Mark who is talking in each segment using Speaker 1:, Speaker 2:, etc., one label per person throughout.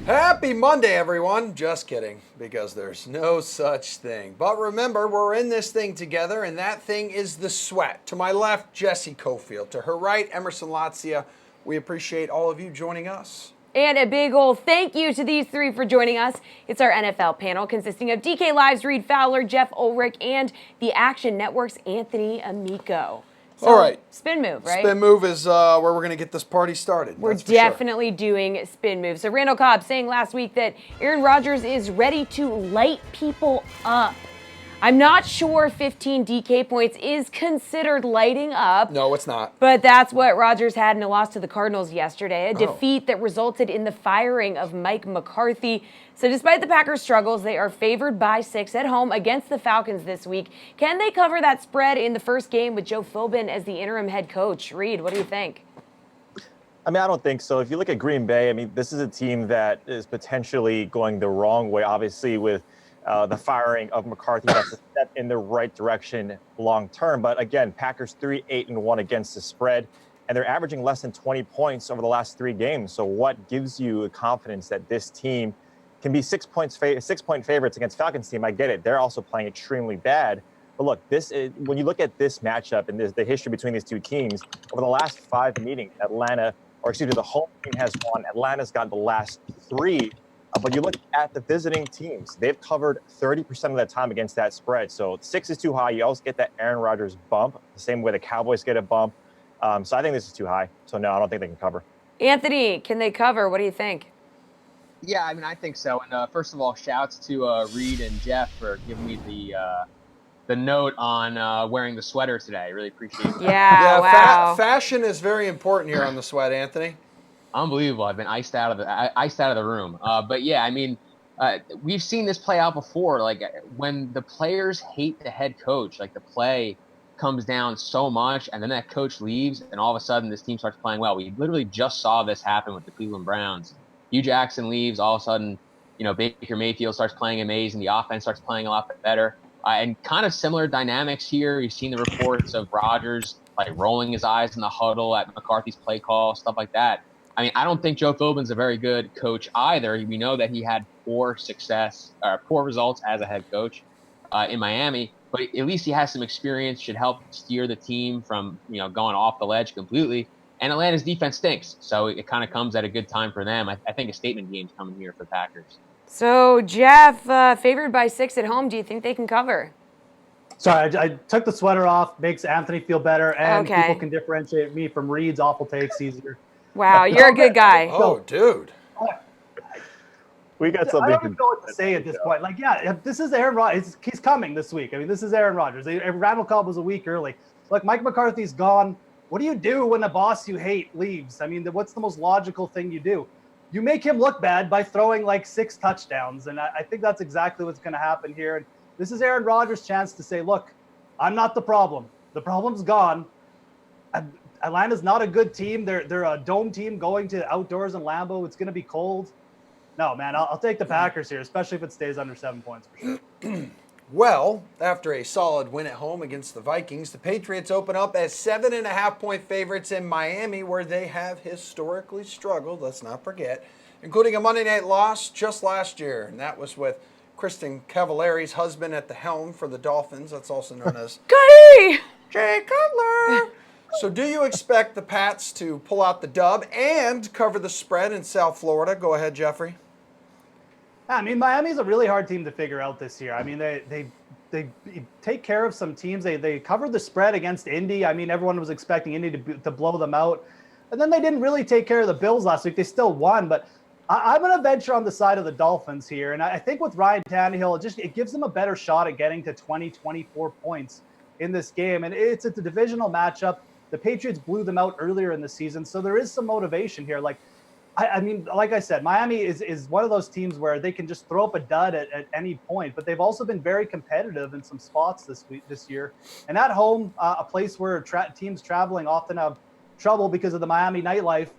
Speaker 1: Happy Monday, everyone. Just kidding, because there's no such thing. But remember, we're in this thing together, and that thing is the sweat. To my left, Jessie, Coffield. To her right, Emerson, Lotzia. We appreciate all of you joining us.
Speaker 2: And a big ol' thank you to these three for joining us. It's our NFL panel consisting of DK Live's Reed Fowler, Jeff Ulrich, and the Action Network's Anthony Amico. So,
Speaker 1: all right.
Speaker 2: Spin move, right?
Speaker 1: Spin move is where we're going to get this party started.
Speaker 2: We're definitely doing spin move. So Randall Cobb saying last week that Aaron Rodgers is ready to light people up. I'm not sure 15 DK points is considered lighting up.
Speaker 1: No, it's not.
Speaker 2: But that's what Rodgers had in a loss to the Cardinals yesterday, a defeat that resulted in the firing of Mike McCarthy. So despite the Packers' struggles, they are favored by 6 at home against the Falcons this week. Can they cover that spread in the first game with Joe Philbin as the interim head coach? Reed, what do you think?
Speaker 3: I mean, I don't think so. If you look at Green Bay, I mean, this is a team that is potentially going the wrong way, obviously, with the firing of McCarthy. That's a step in the right direction long term. But again, Packers 3-8-1 against the spread, and they're averaging less than 20 points over the last 3 games. So what gives you confidence that this team can be 6-point favorites against Falcons team? I get it. They're also playing extremely bad. But look, when you look at this matchup and the history between these two teams, over the last 5 meetings, the home team has won. Atlanta's got the last 3. But you look at the visiting teams, they've covered 30% of the time against that spread. So 6 is too high. You always get that Aaron Rodgers bump, the same way the Cowboys get a bump. So I think this is too high. So no, I don't think they can cover.
Speaker 2: Anthony, can they cover? What do you think?
Speaker 4: Yeah, I mean, I think so. And first of all, shouts to Reed and Jeff for giving me the note on wearing the sweater today. I really appreciate it.
Speaker 2: Yeah, wow.
Speaker 1: Fashion is very important here on the sweat, Anthony.
Speaker 4: Unbelievable. I've been iced out of the room. But yeah, I mean, we've seen this play out before. Like when the players hate the head coach, like the play comes down so much, and then that coach leaves, and all of a sudden this team starts playing well. We literally just saw this happen with the Cleveland Browns. Hugh Jackson leaves, all of a sudden, Baker Mayfield starts playing amazing. The offense starts playing a lot better, and kind of similar dynamics here. You've seen the reports of Rodgers like rolling his eyes in the huddle at McCarthy's play call, stuff like that. I mean, I don't think Joe Philbin's a very good coach either. We know that he had poor results as a head coach in Miami, but at least he has some experience, should help steer the team from, going off the ledge completely. And Atlanta's defense stinks, so it kind of comes at a good time for them. I think a statement game's coming here for Packers.
Speaker 2: So, Jeff, favored by 6 at home. Do you think they can cover?
Speaker 5: Sorry, I took the sweater off, makes Anthony feel better, and people can differentiate me from Reed's awful takes easier.
Speaker 2: Wow, you're a good guy.
Speaker 1: Oh, dude.
Speaker 3: We got something.
Speaker 5: I don't even know what to say at this point. Like, yeah, this is Aaron Rodgers. He's coming this week. I mean, this is Aaron Rodgers. Randall Cobb was a week early. Look, Mike McCarthy's gone. What do you do when a boss you hate leaves? I mean, what's the most logical thing you do? You make him look bad by throwing like 6 touchdowns. And I think that's exactly what's going to happen here. And this is Aaron Rodgers' chance to say, look, I'm not the problem. The problem's gone. Atlanta's not a good team. They're a dome team going to outdoors in Lambeau. It's going to be cold. No, man, I'll take the Packers here, especially if it stays under 7 points for sure.
Speaker 1: Well, after a solid win at home against the Vikings, the Patriots open up as 7.5-point favorites in Miami, where they have historically struggled, let's not forget, including a Monday night loss just last year. And that was with Kristen Cavallari's husband at the helm for the Dolphins. That's also known as
Speaker 2: Goody!
Speaker 1: Jay Cutler. So do you expect the Pats to pull out the dub and cover the spread in South Florida? Go ahead, Jeffrey.
Speaker 5: I mean, Miami's a really hard team to figure out this year. I mean, they take care of some teams. They covered the spread against Indy. I mean, everyone was expecting Indy to blow them out. And then they didn't really take care of the Bills last week. They still won. But I'm going to venture on the side of the Dolphins here. And I think with Ryan Tannehill, it gives them a better shot at getting to 20, 24 points in this game. And it's a divisional matchup. The Patriots blew them out earlier in the season, so there is some motivation here. Like, I mean, like I said, Miami is one of those teams where they can just throw up a dud at any point, but they've also been very competitive in some spots this year. And at home, a place where teams traveling often have trouble because of the Miami nightlife,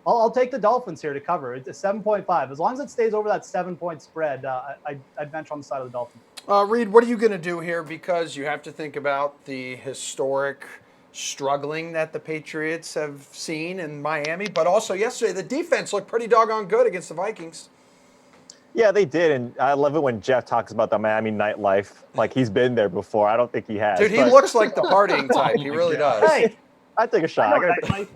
Speaker 5: I'll take the Dolphins here to cover. It's a 7.5. As long as it stays over that 7-point spread, I'd venture on the side of the Dolphins.
Speaker 1: Reed, what are you going to do here? Because you have to think about the historic struggling that the Patriots have seen in Miami, but also yesterday the defense looked pretty doggone good against the Vikings.
Speaker 3: Yeah, they did, and I love it when Jeff talks about the Miami nightlife. Like he's been there before. I don't think he has.
Speaker 1: Dude, he
Speaker 3: but
Speaker 1: looks like the partying type. He
Speaker 4: my
Speaker 1: really
Speaker 4: God.
Speaker 1: does.
Speaker 5: Hey,
Speaker 3: I take a
Speaker 5: I
Speaker 3: shot.
Speaker 5: know nightlife.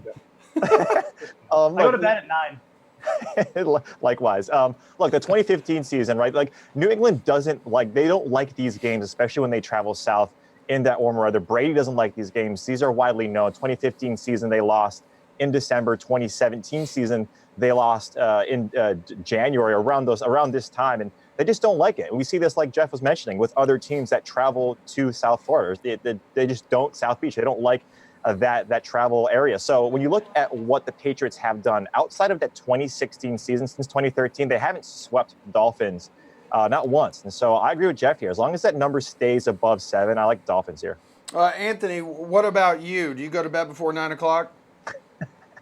Speaker 5: I go to bed at 9.
Speaker 3: Likewise. Look, the 2015 season, right? Like New England they don't like these games, especially when they travel south in that warmer weather. Brady doesn't like these games. These are widely known. 2015 season, they lost in December. 2017 season, they lost in January around this time, and they just don't like it. And we see this, like Jeff was mentioning, with other teams that travel to South Florida. They just don't South Beach. They don't like that travel area. So when you look at what the Patriots have done outside of that 2016 season, since 2013, they haven't swept the Dolphins not once. And so I agree with Jeff here. As long as that number stays above 7, I like the Dolphins here.
Speaker 1: Anthony, what about you? Do you go to bed before 9 o'clock?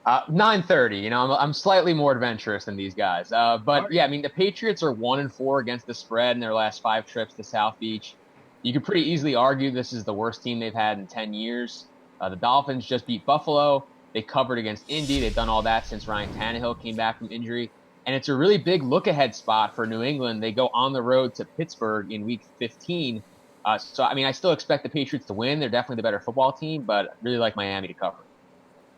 Speaker 4: 9:30. I'm slightly more adventurous than these guys. But yeah, I mean, the Patriots are 1-4 against the spread in their last 5 trips to South Beach. You could pretty easily argue this is the worst team they've had in 10 years. The Dolphins just beat Buffalo. They covered against Indy. They've done all that since Ryan Tannehill came back from injury. And it's a really big look-ahead spot for New England. They go on the road to Pittsburgh in Week 15. So, I mean, I still expect the Patriots to win. They're definitely the better football team, but I really like Miami to cover.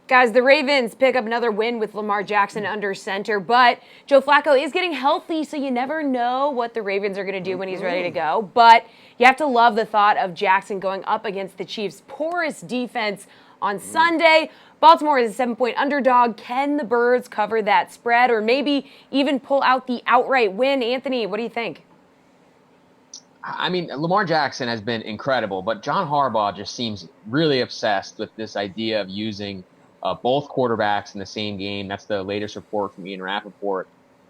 Speaker 2: Guys, the Ravens pick up another win with Lamar Jackson under center, but Joe Flacco is getting healthy, so you never know what the Ravens are going to do when he's ready to go. But you have to love the thought of Jackson going up against the Chiefs' porous defense on Sunday. Baltimore is a 7-point underdog. Can the Birds cover that spread or maybe even pull out the outright win? Anthony, what do you think?
Speaker 4: I mean, Lamar Jackson has been incredible, but John Harbaugh just seems really obsessed with this idea of using both quarterbacks in the same game. That's the latest report from Ian Rappaport.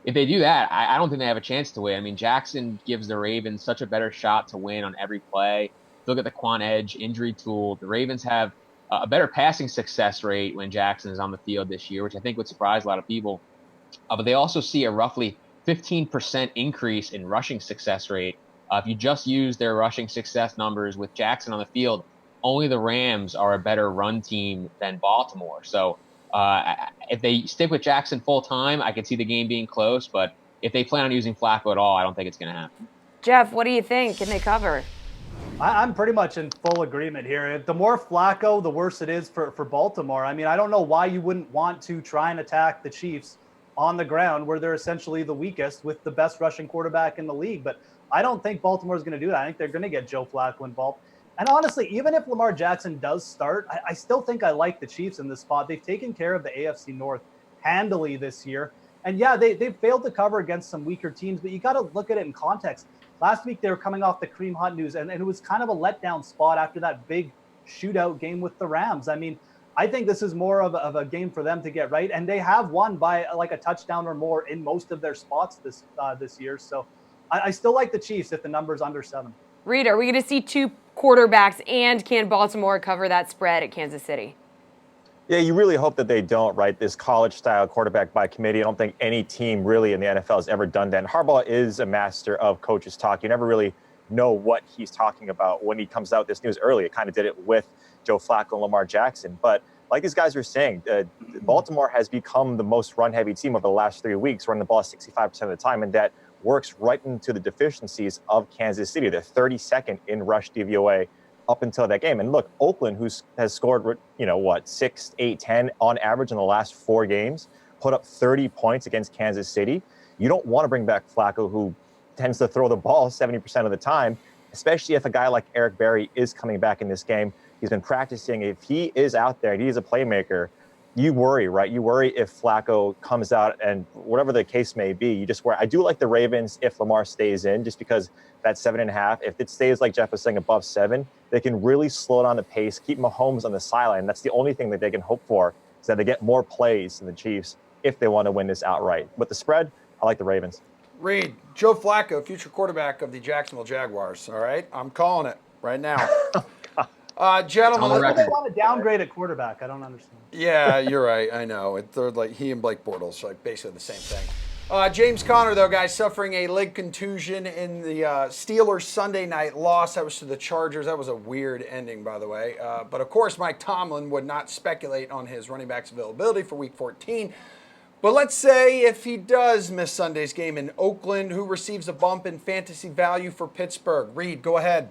Speaker 4: If they do that, I don't think they have a chance to win. I mean, Jackson gives the Ravens such a better shot to win on every play. Look at the quant edge injury tool. The Ravens have a better passing success rate when Jackson is on the field this year, which I think would surprise a lot of people. But they also see a roughly 15% increase in rushing success rate. If you just use their rushing success numbers with Jackson on the field, only the Rams are a better run team than Baltimore. So if they stick with Jackson full time, I could see the game being close. But if they plan on using Flacco at all, I don't think it's going to happen.
Speaker 2: Jeff, what do you think? Can they cover?
Speaker 5: I'm pretty much in full agreement here. The more Flacco, the worse it is for Baltimore. I mean, I don't know why you wouldn't want to try and attack the Chiefs on the ground where they're essentially the weakest with the best rushing quarterback in the league. But I don't think Baltimore's going to do that. I think they're going to get Joe Flacco involved. And honestly, even if Lamar Jackson does start, I still think I like the Chiefs in this spot. They've taken care of the AFC North handily this year. And yeah, they've failed to cover against some weaker teams, but you got to look at it in context. Last week, they were coming off the Kareem Hunt news, and it was kind of a letdown spot after that big shootout game with the Rams. I mean, I think this is more of a game for them to get right. And they have won by like a touchdown or more in most of their spots this year. So I still like the Chiefs if the number's under 7.
Speaker 2: Reed, are we going to see 2 quarterbacks, and can Baltimore cover that spread at Kansas City?
Speaker 3: Yeah, you really hope that they don't, right? This college-style quarterback by committee. I don't think any team really in the NFL has ever done that. And Harbaugh is a master of coaches talk. You never really know what he's talking about when he comes out this news early. It kind of did it with Joe Flacco and Lamar Jackson. But like these guys were saying, Baltimore has become the most run-heavy team over the last 3 weeks, running the ball 65% of the time, and that works right into the deficiencies of Kansas City. They're 32nd in rush DVOA up until that game. And look, Oakland, has scored, 6, 8, 10 on average in the last 4 games, put up 30 points against Kansas City. You don't want to bring back Flacco, who tends to throw the ball 70% of the time, especially if a guy like Eric Berry is coming back in this game. He's been practicing. If he is out there and he's a playmaker, you worry, right? You worry if Flacco comes out and whatever the case may be, you just worry. I do like the Ravens if Lamar stays in, just because that 7.5, if it stays, like Jeff was saying, above 7, they can really slow down the pace, keep Mahomes on the sideline. That's the only thing that they can hope for, is that they get more plays than the Chiefs if they want to win this outright. But the spread, I like the Ravens.
Speaker 1: Reed, Joe Flacco, future quarterback of the Jacksonville Jaguars. All right, I'm calling it right now. Gentlemen,
Speaker 5: Why do they want to downgrade at quarterback? I don't understand.
Speaker 1: Yeah, you're right. I know. They're like he and Blake Bortles, like basically the same thing. James Conner, though, guys, suffering a leg contusion in the Steelers Sunday night loss. That was to the Chargers. That was a weird ending, by the way. But, of course, Mike Tomlin would not speculate on his running back's availability for Week 14. But let's say if he does miss Sunday's game in Oakland, who receives a bump in fantasy value for Pittsburgh? Reed, go ahead.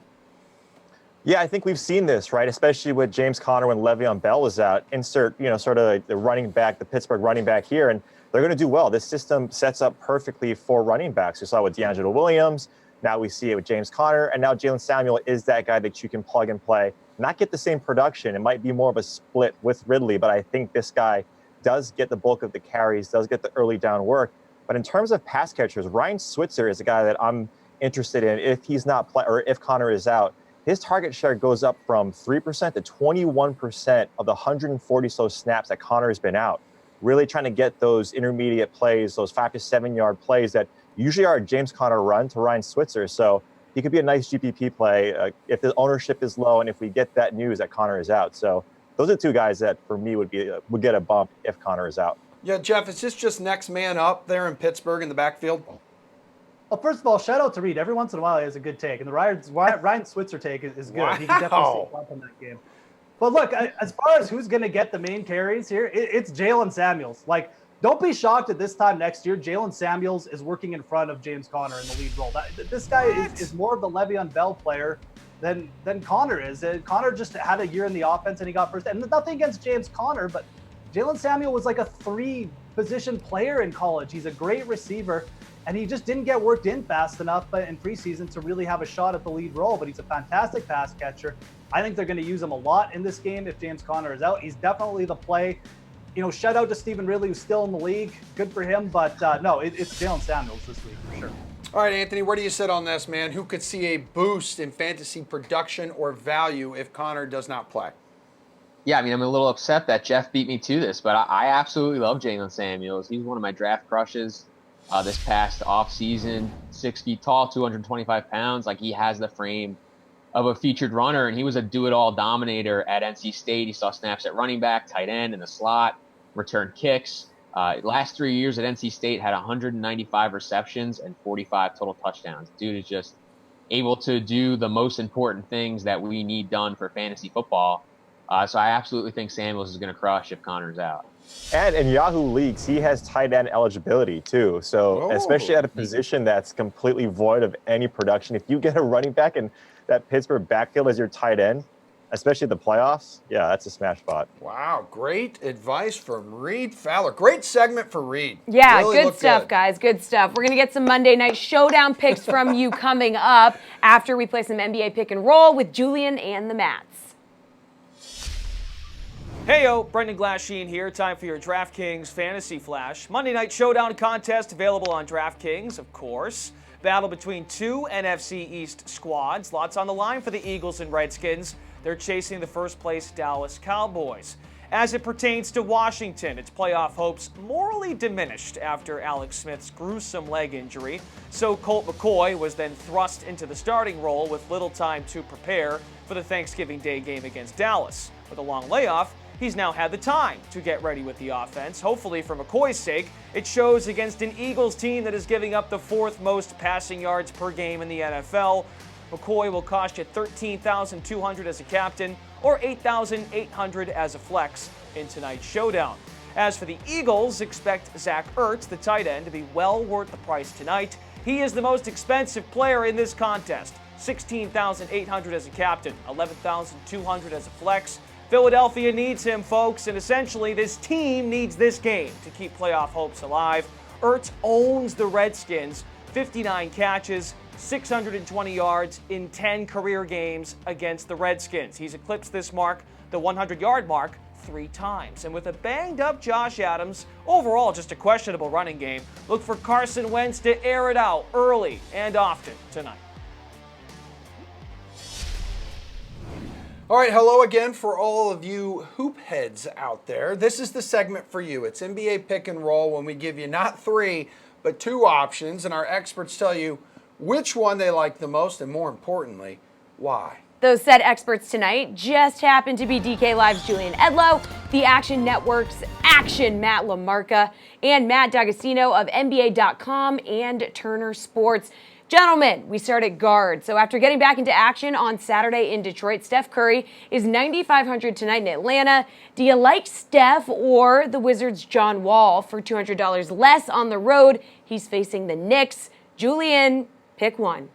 Speaker 3: Yeah, I think we've seen this, right? Especially with James Conner when Le'Veon Bell was out. Insert, sort of like the running back, the Pittsburgh running back here, and they're going to do well. This system sets up perfectly for running backs. We saw it with D'Angelo Williams. Now we see it with James Conner, and now Jalen Samuel is that guy that you can plug and play. Not get the same production. It might be more of a split with Ridley, but I think this guy does get the bulk of the carries, does get the early down work. But in terms of pass catchers, Ryan Switzer is a guy that I'm interested in if he's not or if Conner is out. His target share goes up from 3% to 21% of the 140 so snaps that Conner has been out. Really trying to get those intermediate plays, those 5 to 7 yard plays that usually are a James Conner run to Ryan Switzer. So he could be a nice GPP play if the ownership is low and if we get that news that Conner is out. So those are two guys that for me would get a bump if Conner is out.
Speaker 1: Yeah, Jeff, is this just next man up there in Pittsburgh in the backfield?
Speaker 5: Well, first of all, shout out to Reed. Every once in a while, he has a good take, and the Ryan Switzer take is good.
Speaker 1: Wow.
Speaker 5: He can definitely stay up in that game. But look, as far as who's going to get the main carries here, it's Jalen Samuels. Like, don't be shocked at this time next year, Jalen Samuels is working in front of James Conner in the lead role. This guy is more of the Le'Veon Bell player than Conner is. Conner just had a year in the offense, and he got first. And nothing against James Conner, but Jalen Samuel was like a 3-position player in college. He's a great receiver. And he just didn't get worked in fast enough in preseason to really have a shot at the lead role. But he's a fantastic pass catcher. I think they're going to use him a lot in this game if James Conner is out. He's definitely the play. Shout out to Stephen Ridley, who's still in the league. Good for him. But no, it's Jalen Samuels this week for sure.
Speaker 1: All right, Anthony, where do you sit on this, man? Who could see a boost in fantasy production or value if Conner does not play?
Speaker 4: Yeah, I mean, I'm a little upset that Jeff beat me to this, but I absolutely love Jalen Samuels. He's one of my draft crushes. This past offseason, 6 feet tall, 225 pounds. Like, he has the frame of a featured runner, and he was a do-it-all dominator at NC State. He saw snaps at running back, tight end, in the slot, return kicks. Last 3 years at NC State had 195 receptions and 45 total touchdowns. Dude is just able to do the most important things that we need done for fantasy football. So I absolutely think Samuels is going to crush if Conner's out.
Speaker 3: And in Yahoo leagues, he has tight end eligibility too. So especially at a position that's completely void of any production, if you get a running back in that Pittsburgh backfield as your tight end, especially the playoffs, yeah, that's a smash spot.
Speaker 1: Wow, great advice from Reed Fowler. Great segment for Reed.
Speaker 2: Yeah,
Speaker 1: really
Speaker 2: good stuff, guys. Good stuff. We're going to get some Monday Night Showdown picks from you coming up after we play some NBA pick and roll with Julian and the Mats.
Speaker 6: Heyo, Brendan Glasheen here. Time for your DraftKings Fantasy Flash. Monday Night Showdown contest available on DraftKings, of course. Battle between two NFC East squads. Lots on the line for the Eagles and Redskins. They're chasing the first-place Dallas Cowboys. As it pertains to Washington, its playoff hopes morally diminished after Alex Smith's gruesome leg injury. So Colt McCoy was then thrust into the starting role with little time to prepare for the Thanksgiving Day game against Dallas. With a long layoff, he's now had the time to get ready with the offense. Hopefully, for McCoy's sake, it shows against an Eagles team that is giving up the 4th most passing yards per game in the NFL. McCoy will cost you $13,200 as a captain or $8,800 as a flex in tonight's showdown. As for the Eagles, expect Zach Ertz, the tight end, to be well worth the price tonight. He is the most expensive player in this contest. $16,800 as a captain, $11,200 as a flex. Philadelphia needs him, folks, and essentially this team needs this game to keep playoff hopes alive. Ertz owns the Redskins, 59 catches, 620 yards in 10 career games against the Redskins. He's eclipsed this mark, the 100-yard mark, 3 times. And with a banged-up Josh Adams, overall just a questionable running game, look for Carson Wentz to air it out early and often tonight.
Speaker 1: All right, hello again for all of you hoop heads out there. This is the segment for you. It's NBA Pick and Roll when we give you not 3, but 2 options, and our experts tell you which one they like the most, and more importantly, why.
Speaker 2: Those said experts tonight just happen to be DK Live's Julian Edlow, the Action Network's Action Matt LaMarca, and Matt D'Agostino of NBA.com and Turner Sports. Gentlemen, we start at guard. So after getting back into action on Saturday in Detroit, Steph Curry is 9,500 tonight in Atlanta. Do you like Steph or the Wizards' John Wall for $200 less on the road? He's facing the Knicks. Julian, pick one.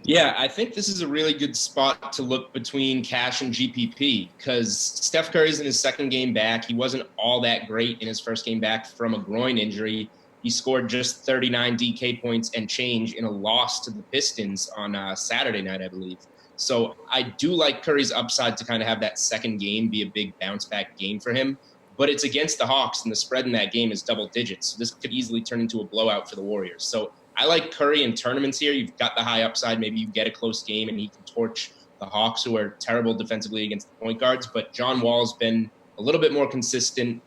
Speaker 7: Yeah, I think this is a really good spot to look between cash and GPP because Steph Curry's in his second game back. He wasn't all that great in his first game back from a groin injury. He scored just 39 DK points and change in a loss to the Pistons on Saturday night, I believe. So I do like Curry's upside to kind of have that second game be a big bounce-back game for him. But it's against the Hawks, and the spread in that game is double digits. So this could easily turn into a blowout for the Warriors. So I like Curry in tournaments here. You've got the high upside. Maybe you get a close game, and he can torch the Hawks, who are terrible defensively against the point guards. But John Wall's been a little bit more consistent.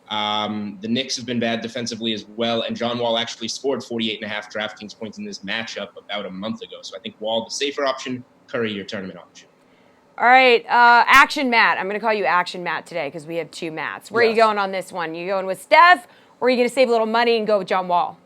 Speaker 7: The Knicks have been bad defensively as well, and John Wall actually scored 48.5 DraftKings points in this matchup about a month ago. So I think Wall, the safer option, Curry, your tournament option.
Speaker 2: All right, Action Matt. I'm going to call you Action Matt today because we have two Matts. Where are you going on this one? You going with Steph, or are you going to save a little money and go with John Wall?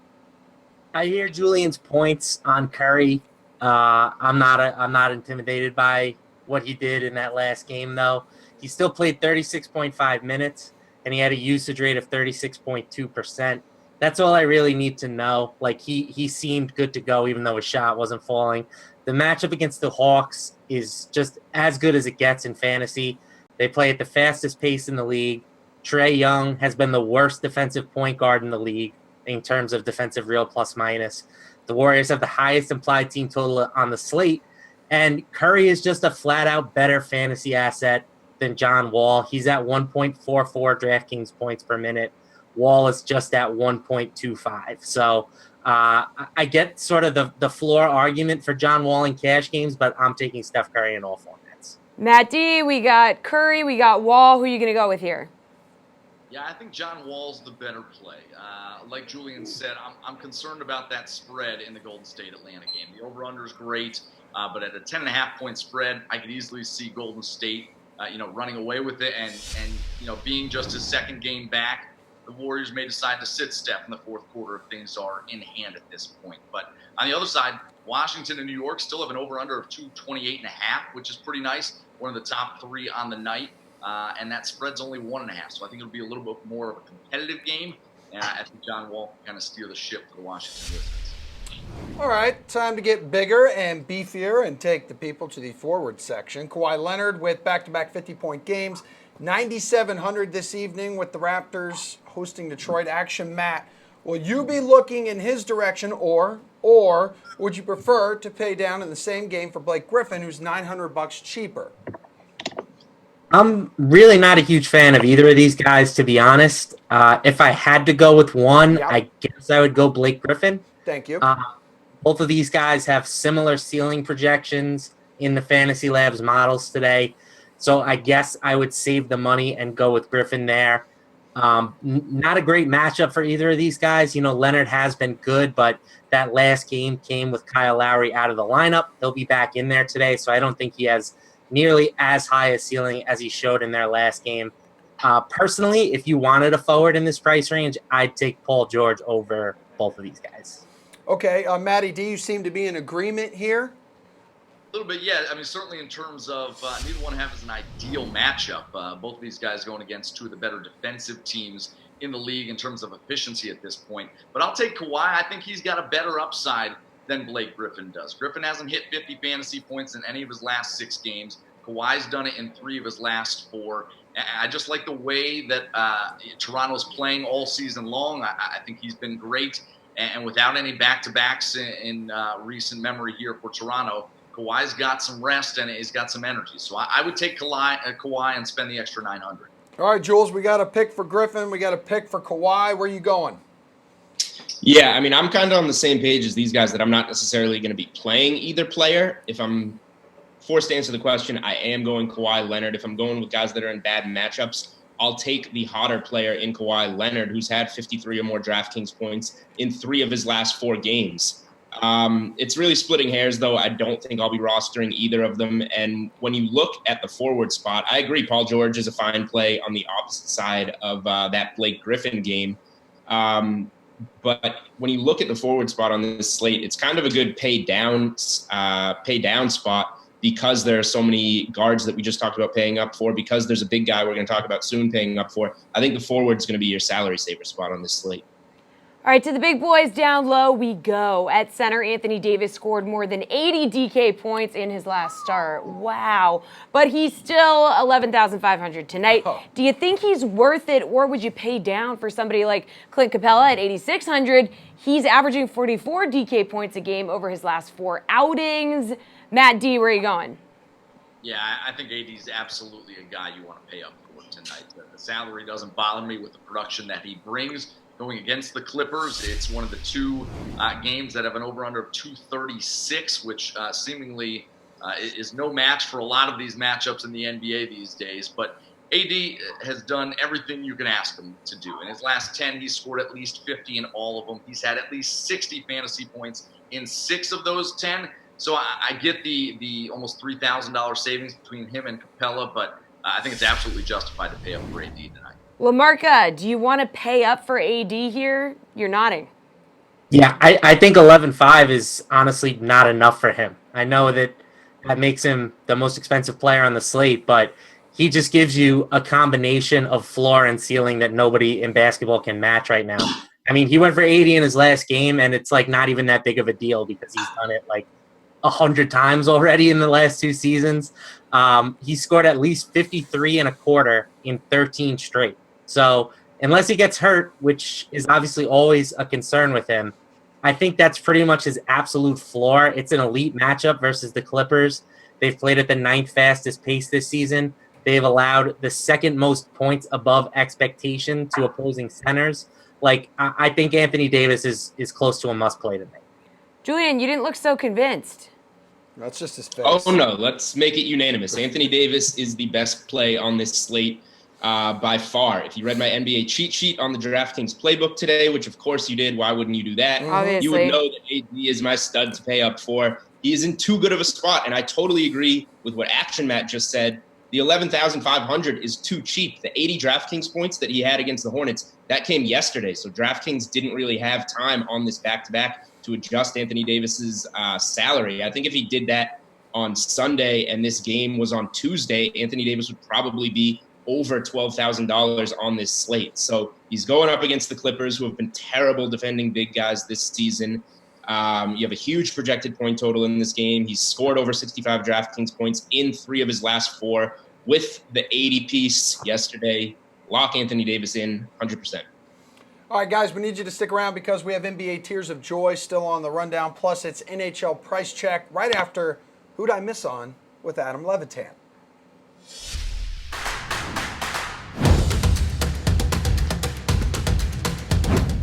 Speaker 8: I hear Julian's points on Curry. I'm not intimidated by what he did in that last game, though. He still played 36.5 minutes. And he had a usage rate of 36.2%. That's all I really need to know. Like, he seemed good to go, even though his shot wasn't falling. The matchup against the Hawks is just as good as it gets in fantasy. They play at the fastest pace in the league. Trae Young has been the worst defensive point guard in the league in terms of defensive real plus minus. The Warriors have the highest implied team total on the slate. And Curry is just a flat-out better fantasy asset than John Wall. He's at 1.44 DraftKings points per minute. Wall is just at 1.25. So I get sort of the floor argument for John Wall in cash games, but I'm taking Steph Curry in all formats.
Speaker 2: Matt D, we got Curry, we got Wall. Who are you going to go with here?
Speaker 9: Yeah, I think John Wall's the better play. Like Julian said, I'm concerned about that spread in the Golden State-Atlanta game. The over-under is great, but at a 10.5-point spread, I could easily see Golden State running away with it and being just his second game back. The Warriors may decide to sit Steph in the fourth quarter if things are in hand at this point. But on the other side, Washington and New York still have an over-under of 228.5, which is pretty nice. One of the top three on the night, and that spread's only 1.5. So I think it'll be a little bit more of a competitive game. And I think John Wall can kind of steer the ship for the Washington Wizards.
Speaker 1: All right, time to get bigger and beefier and take the people to the forward section. Kawhi Leonard with back-to-back 50-point games, 9,700 this evening with the Raptors hosting Detroit. Action Matt, will you be looking in his direction or would you prefer to pay down in the same game for Blake Griffin, who's $900 cheaper?
Speaker 8: I'm really not a huge fan of either of these guys, to be honest. If I had to go with one, I guess I would go Blake Griffin.
Speaker 1: Thank you.
Speaker 8: Both of these guys have similar ceiling projections in the Fantasy Labs models today. So I guess I would save the money and go with Griffin there. Not a great matchup for either of these guys. Leonard has been good, but that last game came with Kyle Lowry out of the lineup. He'll be back in there today, so I don't think he has nearly as high a ceiling as he showed in their last game. Personally, if you wanted a forward in this price range, I'd take Paul George over both of these guys.
Speaker 1: Okay, Matty D, you seem to be in agreement here.
Speaker 9: A little bit, yeah. I mean, certainly in terms of neither one has an ideal matchup. Both of these guys going against two of the better defensive teams in the league in terms of efficiency at this point. But I'll take Kawhi. I think he's got a better upside than Blake Griffin does. Griffin hasn't hit 50 fantasy points in any of his last 6 games. Kawhi's done it in 3 of his last 4. I just like the way that Toronto's playing all season long. I think he's been great. And without any back-to-backs in recent memory here for Toronto, Kawhi's got some rest and he's got some energy. So I would take Kawhi and spend the extra $900.
Speaker 1: All right, Jules, we got a pick for Griffin. We got a pick for Kawhi. Where are you going?
Speaker 7: Yeah, I mean, I'm kind of on the same page as these guys that I'm not necessarily going to be playing either player. If I'm forced to answer the question, I am going Kawhi Leonard. If I'm going with guys that are in bad matchups, I'll take the hotter player in Kawhi Leonard, who's had 53 or more DraftKings points in 3 of his last 4 games. It's really splitting hairs, though. I don't think I'll be rostering either of them. And when you look at the forward spot, I agree Paul George is a fine play on the opposite side of that Blake Griffin game. But when you look at the forward spot on this slate, it's kind of a good pay down spot because there are so many guards that we just talked about paying up for, because there's a big guy we're going to talk about soon paying up for. I think the forward's going to be your salary saver spot on this slate.
Speaker 2: All right, to the big boys down low we go. At center, Anthony Davis scored more than 80 DK points in his last start. Wow. But he's still 11,500 tonight.
Speaker 1: Oh.
Speaker 2: Do you think he's worth it, or would you pay down for somebody like Clint Capella at 8,600? He's averaging 44 DK points a game over his last 4 outings. Matt D, where are you going?
Speaker 9: Yeah, I think AD's absolutely a guy you want to pay up for tonight. The salary doesn't bother me with the production that he brings. Going against the Clippers, it's one of the 2 games that have an over-under of 236, which seemingly is no match for a lot of these matchups in the NBA these days. But AD has done everything you can ask him to do. In his last 10, he's scored at least 50 in all of them. He's had at least 60 fantasy points in 6 of those 10. So I get the almost $3,000 savings between him and Capella, but I think it's absolutely justified to pay up for AD tonight.
Speaker 2: LaMarca, do you want to pay up for AD here? You're nodding.
Speaker 8: Yeah, I think 11.5 is honestly not enough for him. I know that makes him the most expensive player on the slate, but he just gives you a combination of floor and ceiling that nobody in basketball can match right now. I mean, he went for 80 in his last game, and it's like not even that big of a deal because he's done it like 100 times already in the last 2 seasons. He scored at least 53 and a quarter in 13 straight. So unless he gets hurt, which is obviously always a concern with him, I think that's pretty much his absolute floor. It's an elite matchup versus the Clippers. They've played at the 9th fastest pace this season. They've allowed the 2nd most points above expectation to opposing centers. Like, I think Anthony Davis is close to a must-play tonight.
Speaker 2: Julian, you didn't look so convinced.
Speaker 1: That's just his face.
Speaker 7: Oh, no. Let's make it unanimous. Anthony Davis is the best play on this slate by far. If you read my NBA cheat sheet on the DraftKings playbook today, which of course you did, why wouldn't you do that?
Speaker 2: Obviously.
Speaker 7: You would know that AD is my stud to pay up for. He is in too good of a spot, and I totally agree with what Action Matt just said. The 11,500 is too cheap. The 80 DraftKings points that he had against the Hornets, that came yesterday. So DraftKings didn't really have time on this back-to-back to adjust Anthony Davis's salary. I think if he did that on Sunday and this game was on Tuesday, Anthony Davis would probably be over $12,000 on this slate. So he's going up against the Clippers, who have been terrible defending big guys this season. You have a huge projected point total in this game. He's scored over 65 DraftKings points in 3 of his last 4 with the 80 piece yesterday. Lock Anthony Davis in 100%.
Speaker 1: All right, guys, we need you to stick around because we have NBA Tears of Joy still on the rundown. Plus, it's NHL Price Check right after Who'd I Miss On with Adam Levitan.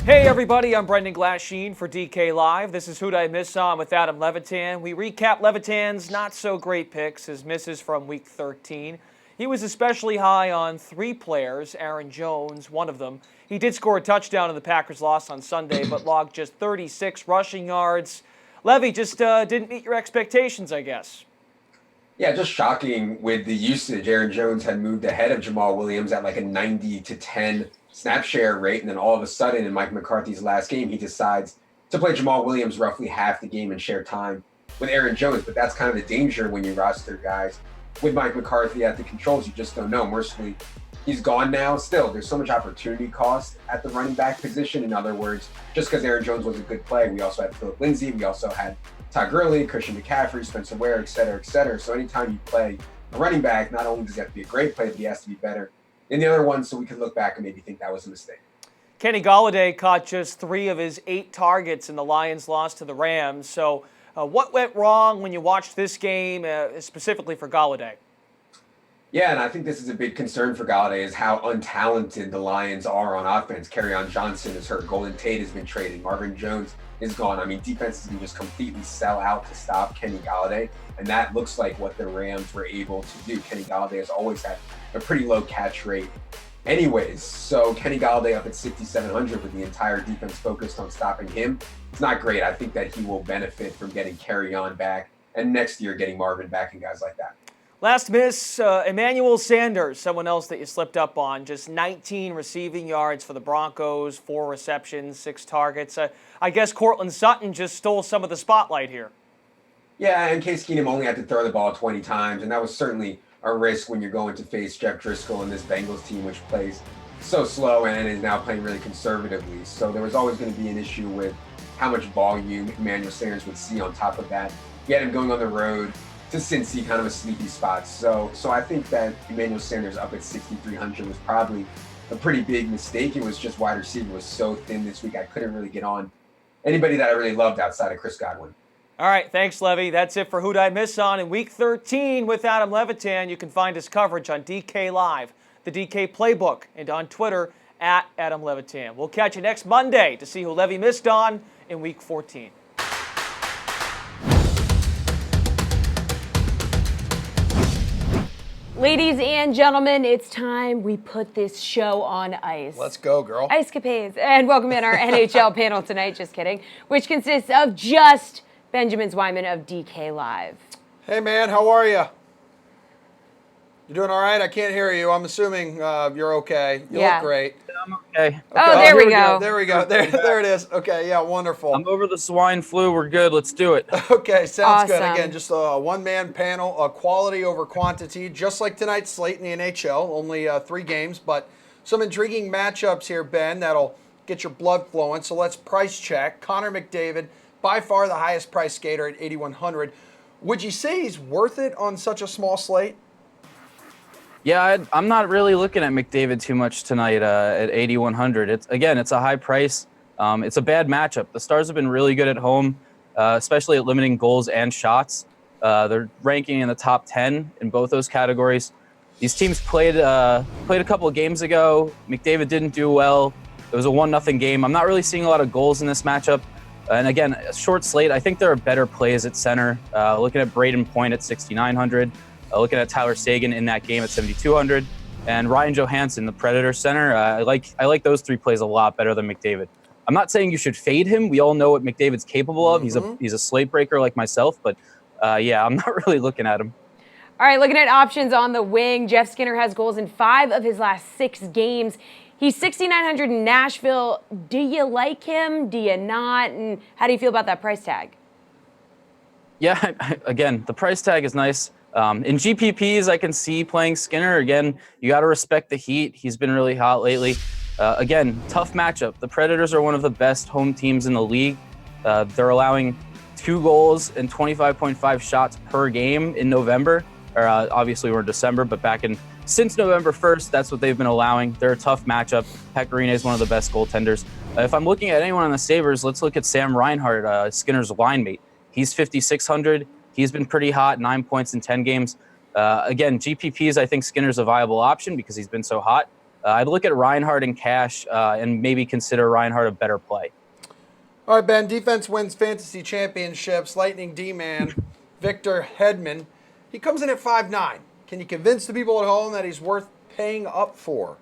Speaker 6: Hey everybody, I'm Brendan Glasheen for DK Live. This is Who'd I Miss On with Adam Levitan. We recap Levitan's not-so-great picks, his misses from Week 13. He was especially high on 3 players, Aaron Jones, one of them. He did score a touchdown in the Packers' loss on Sunday, but logged just 36 rushing yards. Levy just didn't meet your expectations, I guess.
Speaker 10: Yeah, just shocking with the usage. Aaron Jones had moved ahead of Jamal Williams at like a 90-10 snap share rate, and then all of a sudden in Mike McCarthy's last game, he decides to play Jamal Williams roughly half the game and share time with Aaron Jones. But that's kind of the danger when you roster guys with Mike McCarthy at the controls. You just don't know. Mercifully, he's gone now. Still, there's so much opportunity cost at the running back position. In other words, just because Aaron Jones was a good play, we also had Phillip Lindsay, we also had Todd Gurley, Christian McCaffrey, Spencer Ware, et cetera, et cetera. So anytime you play a running back, not only does he have to be a great play, but he has to be better than the other ones, so we can look back and maybe think that was a mistake.
Speaker 6: Kenny Golladay caught just 3 of his 8 targets in the Lions' loss to the Rams. So what went wrong when you watched this game, specifically for Golladay?
Speaker 10: Yeah, and I think this is a big concern for Golladay is how untalented the Lions are on offense. Kerryon Johnson is hurt. Golden Tate has been traded. Marvin Jones is gone. I mean, defenses can just completely sell out to stop Kenny Golladay, and that looks like what the Rams were able to do. Kenny Golladay has always had a pretty low catch rate anyways. So Kenny Golladay up at 6,700 with the entire defense focused on stopping him. It's not great. I think that he will benefit from getting Kerryon back and next year getting Marvin back and guys like that.
Speaker 6: Last miss, Emmanuel Sanders, someone else that you slipped up on. Just 19 receiving yards for the Broncos, 4 receptions, 6 targets. I guess Cortland Sutton just stole some of the spotlight here.
Speaker 10: Yeah, and Case Keenum only had to throw the ball 20 times, and that was certainly a risk when you're going to face Jeff Driscoll and this Bengals team, which plays so slow and is now playing really conservatively. So there was always going to be an issue with how much volume Emmanuel Sanders would see on top of that. You had him going on the road to Cincy, kind of a sleepy spot. So I think that Emmanuel Sanders up at 6,300 was probably a pretty big mistake. It was just wide receiver was so thin this week. I couldn't really get on anybody that I really loved outside of Chris Godwin.
Speaker 6: All right, thanks, Levy. That's it for Who'd I Miss On in Week 13 with Adam Levitan. You can find his coverage on DK Live, the DK Playbook, and on Twitter at Adam Levitan. We'll catch you next Monday to see who Levy missed on in Week 14.
Speaker 2: Ladies and gentlemen, it's time we put this show on ice.
Speaker 1: Let's go, girl.
Speaker 2: Ice Capades. And welcome in our NHL panel tonight, just kidding, which consists of just Benjamin Zwyman of DK Live.
Speaker 1: Hey, man, how are you? You doing all right? I can't hear you. I'm assuming you're okay. You look great.
Speaker 11: I'm okay.
Speaker 2: Oh, there we go.
Speaker 1: There we go. There it is. Okay, yeah, wonderful.
Speaker 11: I'm over the swine flu. We're good. Let's do it.
Speaker 1: Okay, sounds good.
Speaker 2: Awesome.
Speaker 1: Again, just a one-man panel, quality over quantity, just like tonight's slate in the NHL. Only 3 games, but some intriguing matchups here, Ben, that'll get your blood flowing. So let's price check. Connor McDavid, by far the highest priced skater at 8,100. Would you say he's worth it on such a small slate?
Speaker 11: Yeah, I'm not really looking at McDavid too much tonight at 8,100. It's a high price. It's a bad matchup. The Stars have been really good at home, especially at limiting goals and shots. They're ranking in the top 10 in both those categories. These teams played a couple of games ago. McDavid didn't do well. It was a 1-0 game. I'm not really seeing a lot of goals in this matchup. And again, a short slate. I think there are better plays at center. Looking at Braden Point at 6,900. Looking at Tyler Seguin in that game at 7,200, and Ryan Johansson, the Predator center. I like those 3 plays a lot better than McDavid. I'm not saying you should fade him. We all know what McDavid's capable of. He's a slate breaker like myself, but yeah, I'm not really looking at him.
Speaker 2: All right, looking at options on the wing, Jeff Skinner has goals in 5 of his last 6 games. He's 6,900 in Nashville. Do you like him? Do you not? And how do you feel about that price tag?
Speaker 11: Yeah, again, the price tag is nice. In GPPs, I can see playing Skinner. Again, you got to respect the Heat. He's been really hot lately. Again, tough matchup. The Predators are one of the best home teams in the league. They're allowing 2 goals and 25.5 shots per game in November. Or obviously we're in December, but since November 1st, that's what they've been allowing. They're a tough matchup. Pekka Rinne is one of the best goaltenders. If I'm looking at anyone on the Sabres, let's look at Sam Reinhart, Skinner's line mate. He's 5,600. He's been pretty hot, 9 points in 10 games. Again, GPPs, I think Skinner's a viable option because he's been so hot. I'd look at Reinhart in cash and maybe consider Reinhart a better play.
Speaker 1: All right, Ben, defense wins fantasy championships. Lightning D-man, Victor Hedman. He comes in at 5'9". Can you convince the people at home that he's worth paying up for?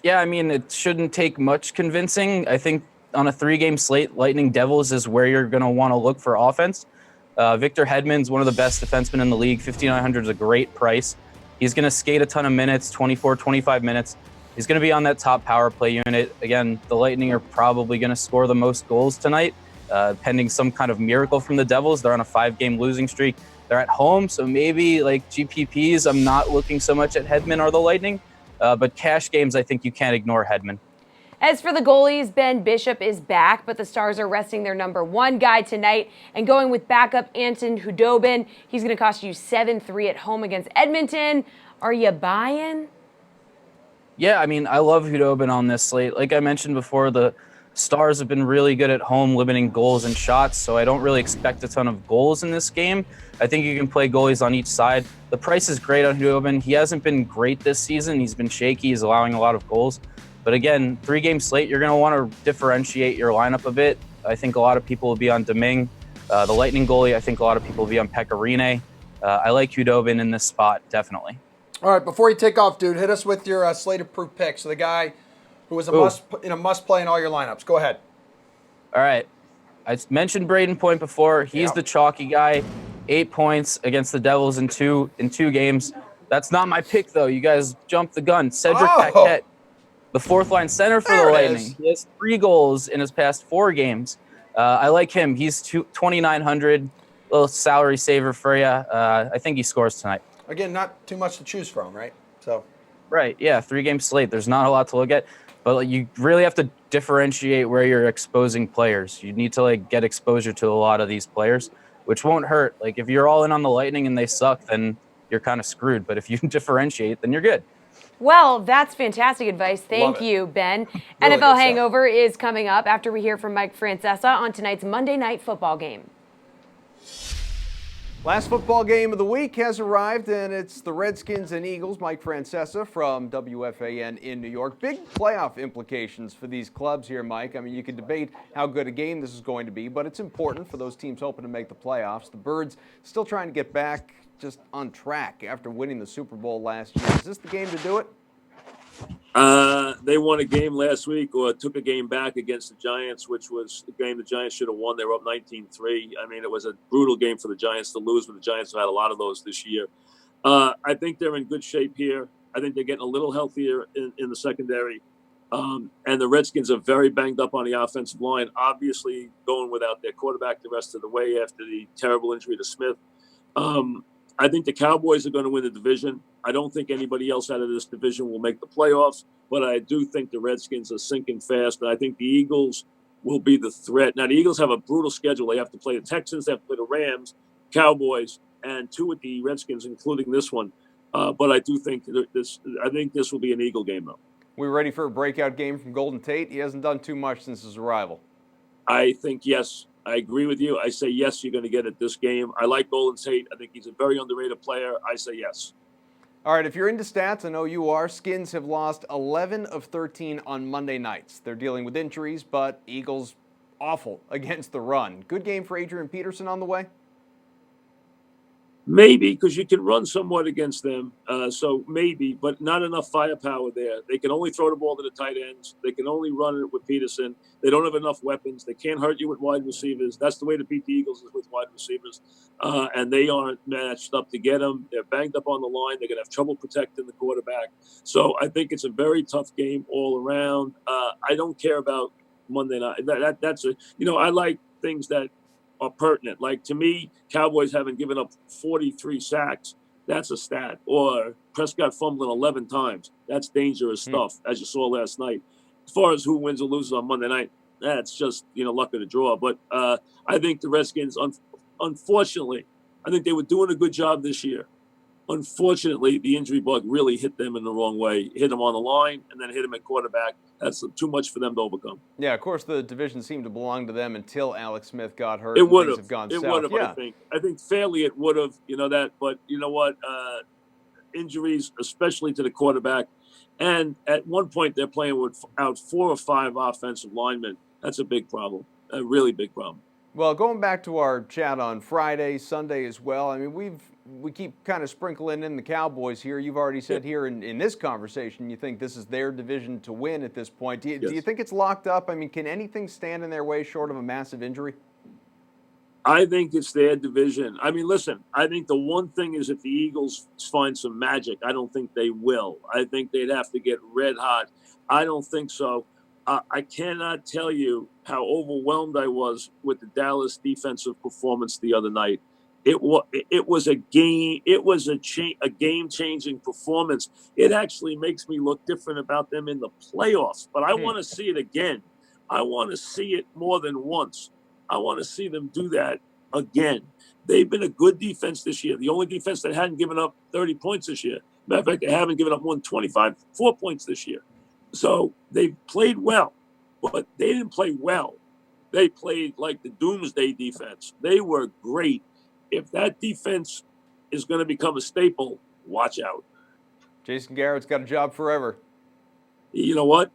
Speaker 11: Yeah, I mean, it shouldn't take much convincing. I think on a 3-game slate, Lightning Devils is where you're going to want to look for offense. Victor Hedman's one of the best defensemen in the league. 5,900 is a great price. He's going to skate a ton of minutes, 24, 25 minutes. He's going to be on that top power play unit. Again, the Lightning are probably going to score the most goals tonight, pending some kind of miracle from the Devils. They're on a 5-game losing streak. They're at home, so maybe like GPPs, I'm not looking so much at Hedman or the Lightning. But cash games, I think you can't ignore Hedman.
Speaker 2: As for the goalies, Ben Bishop is back, but the Stars are resting their number 1 guy tonight and going with backup Anton Khudobin. He's going to cost you 7-3 at home against Edmonton. Are you buying?
Speaker 11: Yeah, I mean, I love Khudobin on this slate. Like I mentioned before, the Stars have been really good at home limiting goals and shots, so I don't really expect a ton of goals in this game. I think you can play goalies on each side. The price is great on Khudobin. He hasn't been great this season. He's been shaky. He's allowing a lot of goals. But again, 3-game slate, you're going to want to differentiate your lineup a bit. I think a lot of people will be on Domingue. The Lightning goalie, I think a lot of people will be on Pekka Rinne. I like Khudobin in this spot, definitely.
Speaker 1: All right, before you take off, dude, hit us with your slate-approved pick. So the guy who was a must-play in all your lineups. Go ahead.
Speaker 11: All right. I mentioned Braden Point before. He's the chalky guy. 8 points against the Devils in two games. That's not my pick, though. You guys jumped the gun. Cedric Paquette, the fourth-line center for the Lightning. He has 3 goals in his past 4 games. I like him. He's 2,900, little salary saver for you. I think he scores tonight.
Speaker 1: Again, not too much to choose from, right? So.
Speaker 11: Right, yeah, 3-game slate. There's not a lot to look at, but you really have to differentiate where you're exposing players. You need to get exposure to a lot of these players, which won't hurt. Like if you're all in on the Lightning and they suck, then you're kind of screwed. But if you can differentiate, then you're good.
Speaker 2: Well, that's fantastic advice. Thank you, Ben.
Speaker 1: Really
Speaker 2: NFL Hangover is coming up after we hear from Mike Francesa on tonight's Monday Night Football game.
Speaker 12: Last football game of the week has arrived, and it's the Redskins and Eagles. Mike Francesa from WFAN in New York. Big playoff implications for these clubs here, Mike. I mean, you could debate how good a game this is going to be, but it's important for those teams hoping to make the playoffs. The Birds still trying to get back just on track after winning the Super Bowl last year. Is this the game to do it?
Speaker 13: They won a game last week, or took a game back against the Giants, which was a game the Giants should have won. They were up 19-3. I mean, it was a brutal game for the Giants to lose, but the Giants have had a lot of those this year. I think they're in good shape here. I think they're getting a little healthier in the secondary. And the Redskins are very banged up on the offensive line, obviously going without their quarterback the rest of the way after the terrible injury to Smith. I think the Cowboys are going to win the division. I don't think anybody else out of this division will make the playoffs, but I do think the Redskins are sinking fast, and I think the Eagles will be the threat. Now, the Eagles have a brutal schedule. They have to play the Texans, they have to play the Rams, Cowboys, and 2 with the Redskins, including this one. But I do think this will be an Eagle game, though.
Speaker 12: We ready for a breakout game from Golden Tate? He hasn't done too much since his arrival.
Speaker 13: I think yes. I agree with you. I say yes, you're going to get it this game. I like Golden Tate. I think he's a very underrated player. I say yes.
Speaker 12: All right, if you're into stats, I know you are. Skins have lost 11 of 13 on Monday nights. They're dealing with injuries, but Eagles awful against the run. Good game for Adrian Peterson on the way?
Speaker 13: Maybe, because you can run somewhat against them. So maybe, but not enough firepower there. They can only throw the ball to the tight ends. They can only run it with Peterson. They don't have enough weapons. They can't hurt you with wide receivers. That's the way to beat the Eagles is with wide receivers. And they aren't matched up to get them. They're banged up on the line. They're going to have trouble protecting the quarterback. So I think it's a very tough game all around. I don't care about Monday night. I like things that are pertinent. Like, to me, Cowboys haven't given up 43 sacks. That's a stat. Or Prescott fumbling 11 times. That's dangerous stuff, as you saw last night. As far as who wins or loses on Monday night, that's just, luck of the draw. But I think the Redskins, unfortunately, I think they were doing a good job this year. Unfortunately, the injury bug really hit them in the wrong way. Hit them on the line and then hit them at quarterback. That's too much for them to overcome.
Speaker 12: Yeah, of course, the division seemed to belong to them until Alex Smith got hurt.
Speaker 13: It would have.
Speaker 12: Gone
Speaker 13: it
Speaker 12: south.
Speaker 13: would have,
Speaker 12: yeah.
Speaker 13: I think fairly it would have, that. But you know what? Injuries, especially to the quarterback. And at one point, they're playing without 4 or 5 offensive linemen. That's a big problem, a really big problem.
Speaker 12: Well, going back to our chat on Friday, Sunday as well, I mean, we keep kind of sprinkling in the Cowboys here. You've already said here in this conversation you think this is their division to win at this point. Do you think it's locked up? I mean, can anything stand in their way short of a massive injury?
Speaker 13: I think it's their division. I mean, listen, I think the one thing is if the Eagles find some magic, I don't think they will. I think they'd have to get red hot. I don't think so. I cannot tell you how overwhelmed I was with the Dallas defensive performance the other night. It was a game. It was a game-changing performance. It actually makes me look different about them in the playoffs. But I want to see it again. I want to see it more than once. I want to see them do that again. They've been a good defense this year. The only defense that hadn't given up 30 points this year. Matter of fact, they haven't given up 4 points this year. So they played well, but they didn't play well. They played like the doomsday defense. They were great. If that defense is going to become a staple, watch out.
Speaker 12: Jason Garrett's got a job forever.
Speaker 13: You know what?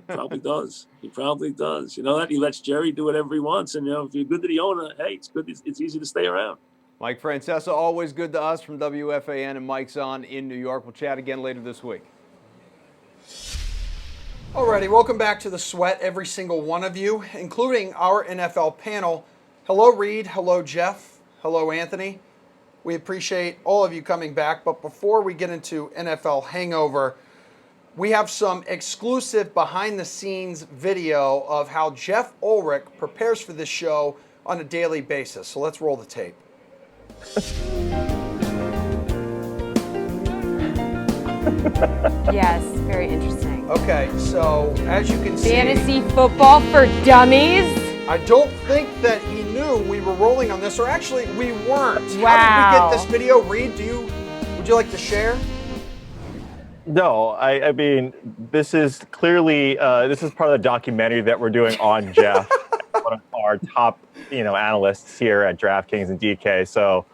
Speaker 13: Probably does. He probably does. You know that? He lets Jerry do whatever he wants. And, if you're good to the owner, hey, it's good. It's easy to stay around.
Speaker 12: Mike Francesa, always good to us from WFAN, and Mike's on in New York. We'll chat again later this week.
Speaker 1: Alrighty, welcome back to The Sweat, every single one of you, including our NFL panel. Hello, Reed. Hello, Jeff. Hello, Anthony. We appreciate all of you coming back. But before we get into NFL Hangover, we have some exclusive behind-the-scenes video of how Jeff Ulrich prepares for this show on a daily basis. So let's roll the tape.
Speaker 2: Yes, very interesting.
Speaker 1: Okay, so as you can see,
Speaker 2: Fantasy football for dummies.
Speaker 1: I don't think that he knew we were rolling on this, or actually we weren't.
Speaker 2: Wow.
Speaker 1: How did we get this video? Reed, would you like to share?
Speaker 3: No, I mean, this is clearly, this is part of the documentary that we're doing on Jeff, one of our top, analysts here at DraftKings and DK. So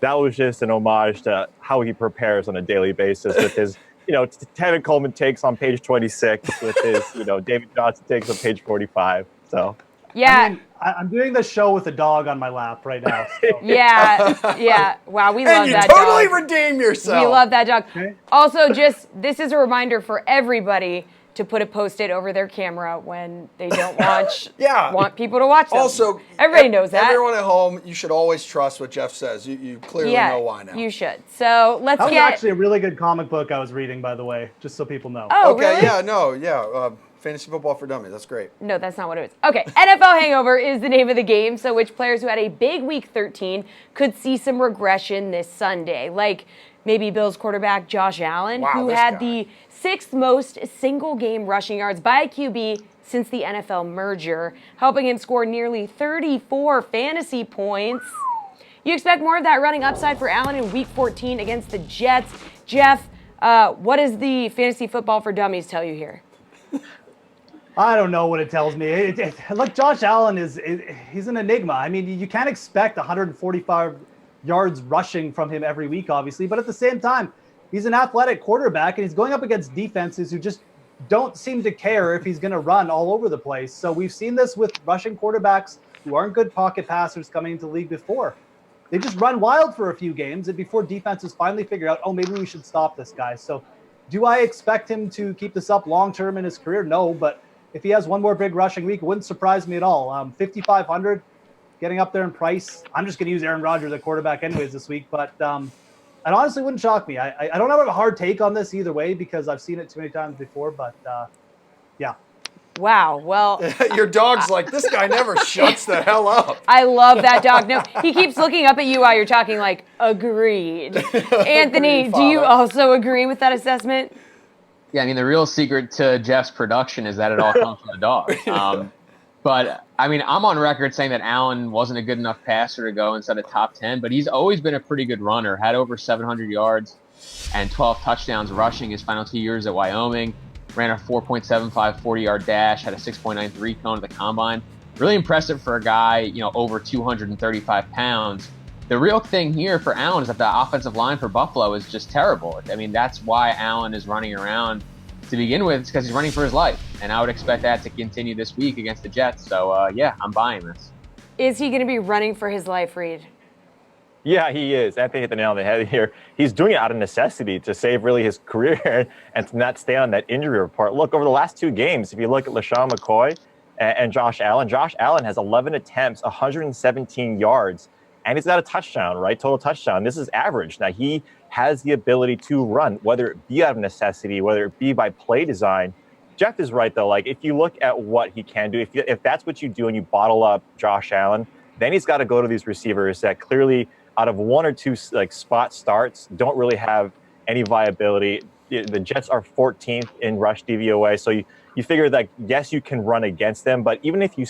Speaker 3: that was just an homage to how he prepares on a daily basis with his, Tevin Coleman takes on page 26 with his, David Johnson takes on page 45. So.
Speaker 2: Yeah.
Speaker 5: I'm doing this show with a dog on my lap right now. So.
Speaker 2: Yeah. Wow, we love that
Speaker 1: dog. And you totally
Speaker 2: dog.
Speaker 1: redeem yourself.
Speaker 2: We love that dog.
Speaker 5: Okay.
Speaker 2: Also, this is a reminder for everybody to put a Post-it over their camera when they don't want people to watch them.
Speaker 1: Also,
Speaker 2: everybody knows that.
Speaker 1: Everyone at home, you should always trust what Jeff says. You clearly know why now.
Speaker 2: You should. So let's
Speaker 5: that was
Speaker 2: get.
Speaker 5: actually a really good comic book I was reading, by the way, just so people know.
Speaker 2: Oh,
Speaker 1: okay,
Speaker 2: really?
Speaker 1: Fantasy football for dummies. That's great.
Speaker 2: No, that's not what it is. Okay, NFL Hangover is the name of the game, so which players who had a big Week 13 could see some regression this Sunday, like maybe Bills quarterback Josh Allen, who had the 6th most single-game rushing yards by a QB since the NFL merger, helping him score nearly 34 fantasy points. You expect more of that running upside for Allen in Week 14 against the Jets. Jeff, what does the Fantasy Football for Dummies tell you here?
Speaker 5: I don't know what it tells me. Look, Josh Allen he's an enigma. I mean, you can't expect 145 yards rushing from him every week, obviously. But at the same time, he's an athletic quarterback, and he's going up against defenses who just don't seem to care if he's going to run all over the place. So we've seen this with rushing quarterbacks who aren't good pocket passers coming into the league before. They just run wild for a few games, and before defenses finally figure out, oh, maybe we should stop this guy. So do I expect him to keep this up long-term in his career? No, but if he has one more big rushing week, it wouldn't surprise me at all. 5,500, getting up there in price. I'm just going to use Aaron Rodgers at quarterback anyways this week, but it honestly wouldn't shock me. I don't have a hard take on this either way because I've seen it too many times before, but yeah.
Speaker 2: Wow, well.
Speaker 1: Your dog's like, this guy never shuts the hell up.
Speaker 2: I love that dog. No, he keeps looking up at you while you're talking like, agreed. Anthony, do you also agree with that assessment?
Speaker 4: Yeah, I mean, the real secret to Jeff's production is that it all comes from the dog. But, I mean, I'm on record saying that Allen wasn't a good enough passer to go inside the top 10, but he's always been a pretty good runner, had over 700 yards and 12 touchdowns rushing his final 2 years at Wyoming, ran a 4.75 40-yard dash, had a 6.93 cone at the combine. Really impressive for a guy, over 235 pounds. The real thing here for Allen is that the offensive line for Buffalo is just terrible. I mean, that's why Allen is running around to begin with, because he's running for his life. And I would expect that to continue this week against the Jets. So, yeah, I'm buying this.
Speaker 2: Is he going to be running for his life, Reed?
Speaker 3: Yeah, he is. Anthony hit the nail on the head here. He's doing it out of necessity to save really his career and to not stay on that injury report. Look, over the last 2 games, if you look at LaShawn McCoy and Josh Allen has 11 attempts, 117 yards. And he's got a touchdown, right? Total touchdown. This is average. Now, he has the ability to run, whether it be out of necessity, whether it be by play design. Jeff is right, though. Like, if you look at what he can do, if that's what you do and you bottle up Josh Allen, then he's got to go to these receivers that clearly, out of 1 or 2 spot starts, don't really have any viability. The Jets are 14th in rush DVOA. So you figure that, yes, you can run against them. But even if you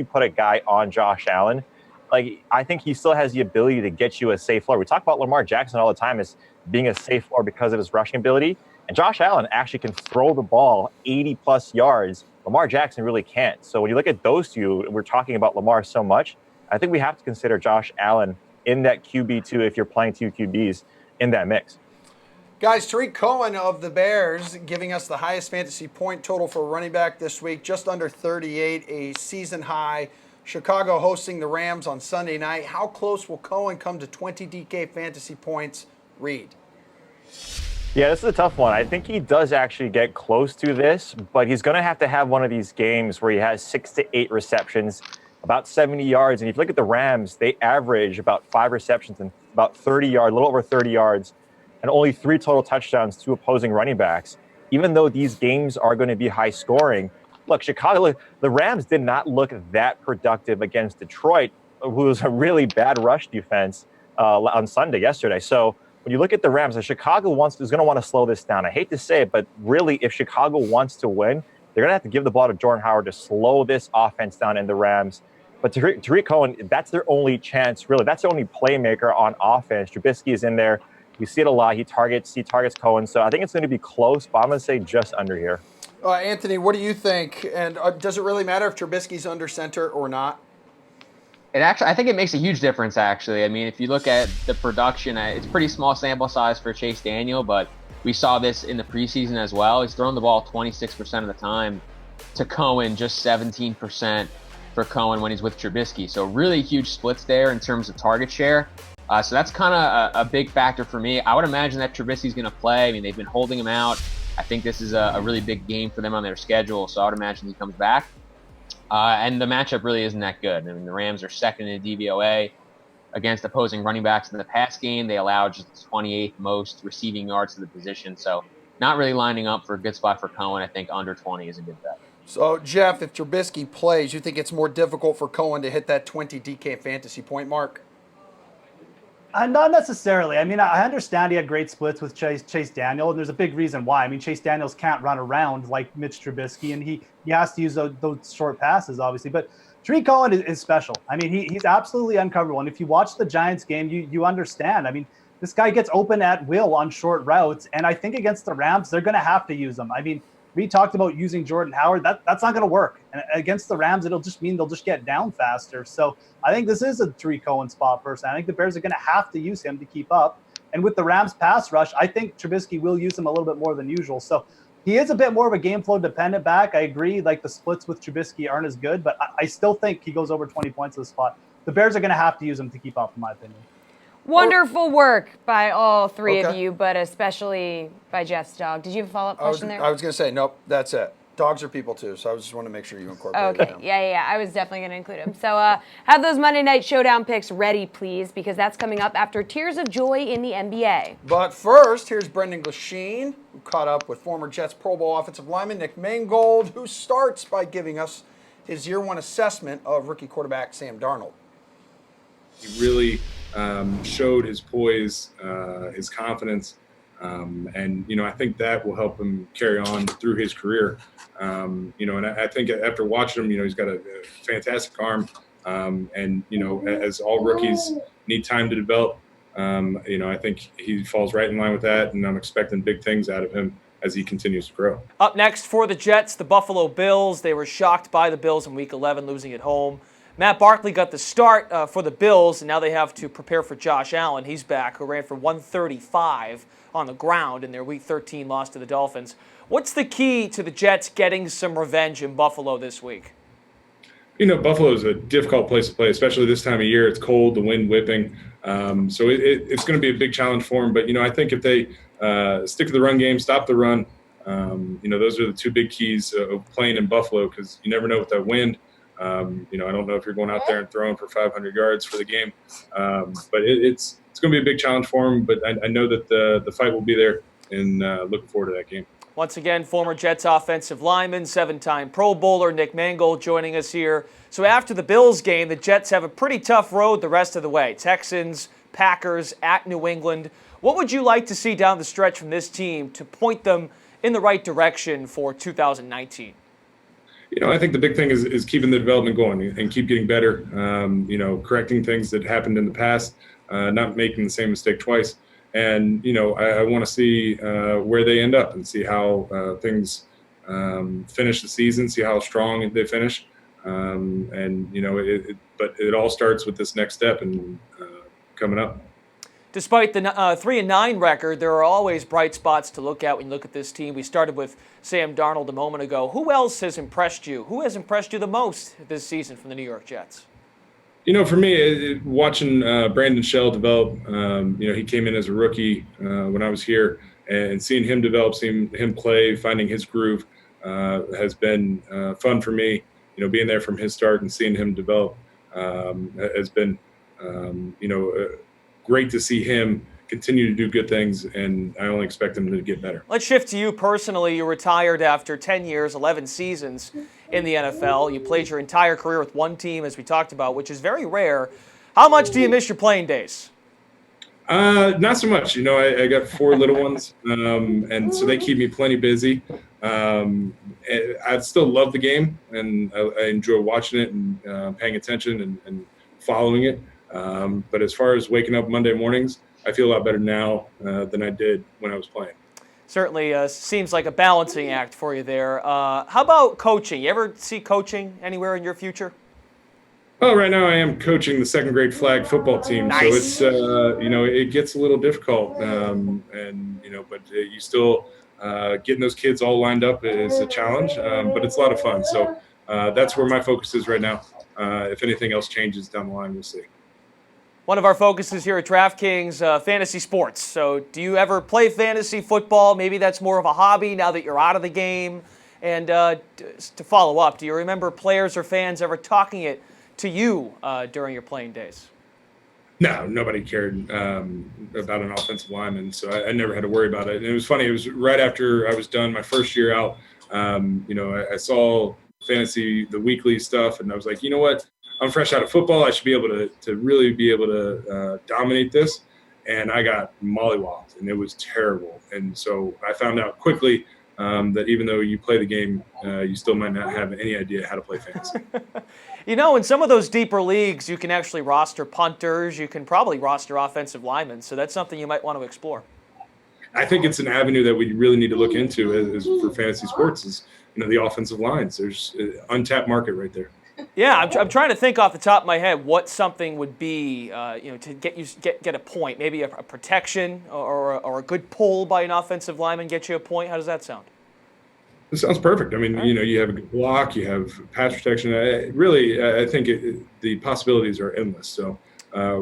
Speaker 3: put a guy on Josh Allen, I think he still has the ability to get you a safe floor. We talk about Lamar Jackson all the time as being a safe floor because of his rushing ability. And Josh Allen actually can throw the ball 80-plus yards. Lamar Jackson really can't. So when you look at those two, we're talking about Lamar so much, I think we have to consider Josh Allen in that QB2 if you're playing 2 QBs in that mix.
Speaker 1: Guys, Tariq Cohen of the Bears giving us the highest fantasy point total for running back this week, just under 38, a season high. Chicago hosting the Rams on Sunday night. How close will Cohen come to 20 DK fantasy points? Reed.
Speaker 3: Yeah, this is a tough one. I think he does actually get close to this, but he's going to have one of these games where he has 6 to 8 receptions, about 70 yards. And if you look at the Rams, they average about 5 receptions and about 30 yards, a little over 30 yards, and only 3 total touchdowns to opposing running backs. Even though these games are going to be high scoring, look, Chicago, the Rams did not look that productive against Detroit, who was a really bad rush defense on Sunday yesterday. So when you look at the Rams, Chicago is going to want to slow this down. I hate to say it, but really, if Chicago wants to win, they're going to have to give the ball to Jordan Howard to slow this offense down in the Rams. But Tariq Cohen, that's their only chance, really. That's their only playmaker on offense. Trubisky is in there. You see it a lot. He targets Cohen. So I think it's going to be close, but I'm going to say just under here.
Speaker 1: Anthony, what do you think? And does it really matter if Trubisky's under center or not?
Speaker 4: I think it makes a huge difference, actually. I mean, if you look at the production, it's pretty small sample size for Chase Daniel, but we saw this in the preseason as well. He's thrown the ball 26% of the time to Cohen, just 17% for Cohen when he's with Trubisky. So really huge splits there in terms of target share. So that's kind of a big factor for me. I would imagine that Trubisky's going to play. I mean, they've been holding him out. I think this is a really big game for them on their schedule, so I would imagine he comes back. And the matchup really isn't that good. I mean, the Rams are second in DVOA against opposing running backs in the pass game. They allow just the 28th most receiving yards to the position. So not really lining up for a good spot for Cohen. I think under 20 is a good bet.
Speaker 1: So, Jeff, if Trubisky plays, you think it's more difficult for Cohen to hit that 20 DK fantasy point mark?
Speaker 5: Not necessarily. I mean, I understand he had great splits with Chase Daniel, and there's a big reason why. I mean, Chase Daniels can't run around like Mitch Trubisky, and he has to use those short passes, obviously. But Tariq Cohen is special. I mean, he's absolutely uncoverable. And if you watch the Giants game, you understand. I mean, this guy gets open at will on short routes, and I think against the Rams, they're going to have to use him. I mean, we talked about using Jordan Howard. That's not going to work. And against the Rams, it'll just mean they'll just get down faster. So I think this is a Tariq Cohen spot person. I think the Bears are going to have to use him to keep up. And with the Rams pass rush, I think Trubisky will use him a little bit more than usual. So he is a bit more of a game flow dependent back. I agree. Like the splits with Trubisky aren't as good, but I still think he goes over 20 points in the spot. The Bears are going to have to use him to keep up, in my opinion.
Speaker 2: Wonderful work by all three of you, but especially by Jeff's dog. Did you have a follow-up question there?
Speaker 1: I was going to say, nope, that's it. Dogs are people too, so I just want to make sure you incorporate them.
Speaker 2: Okay, yeah. I was definitely going to include him. So have those Monday Night Showdown picks ready, please, because that's coming up after Tears of Joy in the NBA.
Speaker 1: But first, here's Brendan Glasheen, who caught up with former Jets Pro Bowl offensive lineman Nick Mangold, who starts by giving us his year one assessment of rookie quarterback Sam Darnold.
Speaker 14: He really showed his poise, his confidence, and I think that will help him carry on through his career. And I think after watching him, he's got a fantastic arm, and as all rookies need time to develop, I think he falls right in line with that, and I'm expecting big things out of him as he continues to grow.
Speaker 6: Up next for the Jets, the Buffalo Bills. They were shocked by the Bills in Week 11, losing at home. Matt Barkley got the start for the Bills, and now they have to prepare for Josh Allen. He's back, who ran for 135 on the ground in their Week 13 loss to the Dolphins. What's the key to the Jets getting some revenge in Buffalo this week?
Speaker 14: Buffalo is a difficult place to play, especially this time of year. It's cold, the wind whipping. So it's going to be a big challenge for them. But, I think if they stick to the run game, stop the run, those are the two big keys of playing in Buffalo, because you never know with that wind. I don't know if you're going out there and throwing for 500 yards for the game, but it's going to be a big challenge for him. But I know that the fight will be there, and looking forward to that game.
Speaker 6: Once again, former Jets offensive lineman, 7-time Pro Bowler Nick Mangold joining us here. So after the Bills game, the Jets have a pretty tough road the rest of the way. Texans, Packers, at New England. What would you like to see down the stretch from this team to point them in the right direction for 2019?
Speaker 14: I think the big thing is keeping the development going and keep getting better, correcting things that happened in the past, not making the same mistake twice. And, I want to see where they end up and see how things finish the season, see how strong they finish. But it all starts with this next step and coming up.
Speaker 6: Despite the 3-9 record, there are always bright spots to look at when you look at this team. We started with Sam Darnold a moment ago. Who else has impressed you? Who has impressed you the most this season from the New York Jets?
Speaker 14: For me, watching Brandon Shell develop, he came in as a rookie when I was here, and seeing him develop, seeing him play, finding his groove has been fun for me. being there from his start and seeing him develop has been, great to see him continue to do good things, and I only expect him to get better.
Speaker 6: Let's shift to you personally. You retired after 10 years, 11 seasons in the NFL. You played your entire career with one team, as we talked about, which is very rare. How much do you miss your playing days?
Speaker 14: Not so much. I got 4 little ones, and so they keep me plenty busy. I still love the game, and I enjoy watching it and paying attention and following it. But as far as waking up Monday mornings, I feel a lot better now than I did when I was playing.
Speaker 6: Certainly seems like a balancing act for you there. How about coaching? You ever see coaching anywhere in your future?
Speaker 14: Well, right now I am coaching the second grade flag football team.
Speaker 6: Nice.
Speaker 14: So it's, it gets a little difficult. But you still getting those kids all lined up is a challenge, but it's a lot of fun. So that's where my focus is right now. If anything else changes down the line, we'll see.
Speaker 6: One of our focuses here at DraftKings, fantasy sports. So do you ever play fantasy football? Maybe that's more of a hobby now that you're out of the game. And to follow up, do you remember players or fans ever talking it to you during your playing days?
Speaker 14: No, nobody cared about an offensive lineman, so I never had to worry about it. And it was funny. It was right after I was done my first year out. I saw fantasy, the weekly stuff, and I was like, you know what? I'm fresh out of football. I should be able to really be able to dominate this. And I got mollywopped, and it was terrible. And so I found out quickly that even though you play the game, you still might not have any idea how to play fantasy.
Speaker 6: In some of those deeper leagues, you can actually roster punters. You can probably roster offensive linemen. So that's something you might want to explore.
Speaker 14: I think it's an avenue that we really need to look into as for fantasy sports is, the offensive lines. There's an untapped market right there.
Speaker 6: Yeah, I'm trying to think off the top of my head what something would be, to get a point. Maybe a protection or a good pull by an offensive lineman get you a point. How does that sound?
Speaker 14: It sounds perfect. I mean, you have a good block, you have pass protection. I think the possibilities are endless. So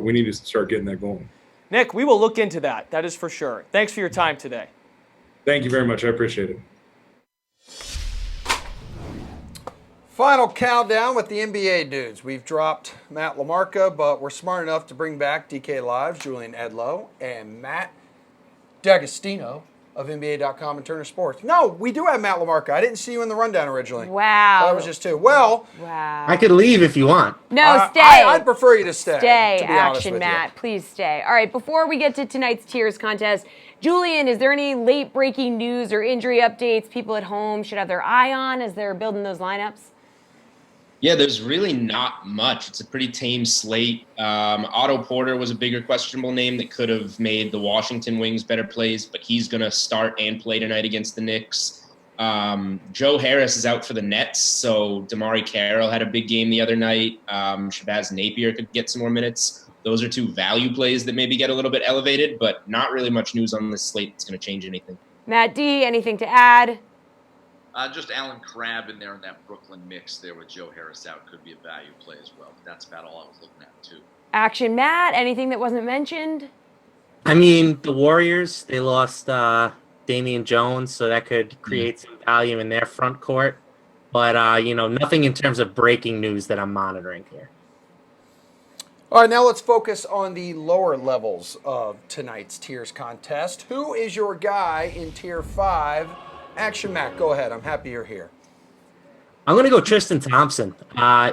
Speaker 14: we need to start getting that going.
Speaker 6: Nick, we will look into that. That is for sure. Thanks for your time today.
Speaker 14: Thank you very much. I appreciate it.
Speaker 1: Final countdown with the NBA dudes. We've dropped Matt LaMarca, but we're smart enough to bring back DK Live's Julian Edlow and Matt D'Agostino of NBA.com and Turner Sports. No, we do have Matt LaMarca. I didn't see you in the rundown originally.
Speaker 2: Wow.
Speaker 1: That was just two. Well,
Speaker 2: wow.
Speaker 8: I could leave if you want.
Speaker 2: No, stay.
Speaker 1: I'd prefer you to stay.
Speaker 2: Stay,
Speaker 1: to be honest
Speaker 2: Action
Speaker 1: with
Speaker 2: Matt.
Speaker 1: you.
Speaker 2: Please stay. All right, before we get to tonight's tiers contest, Julian, is there any late breaking news or injury updates people at home should have their eye on as they're building those lineups?
Speaker 7: Yeah, there's really not much. It's a pretty tame slate. Otto Porter was a bigger questionable name that could have made the Washington Wings better plays, but he's going to start and play tonight against the Knicks. Joe Harris is out for the Nets, so Damari Carroll had a big game the other night. Shabazz Napier could get some more minutes. Those are two value plays that maybe get a little bit elevated, but not really much news on this slate that's going to change anything.
Speaker 2: Matt D., anything to add?
Speaker 9: Just Alan Crabb in there in that Brooklyn mix there with Joe Harris out could be a value play as well. That's about all I was looking at, too.
Speaker 2: Action Matt, anything that wasn't mentioned?
Speaker 8: I mean, the Warriors, they lost Damian Jones, so that could create some value in their front court. But, nothing in terms of breaking news that I'm monitoring here.
Speaker 1: All right, now let's focus on the lower levels of tonight's tiers contest. Who is your guy in Tier 5? Action Matt, go ahead. I'm happy you're here.
Speaker 8: I'm going to go Tristan Thompson.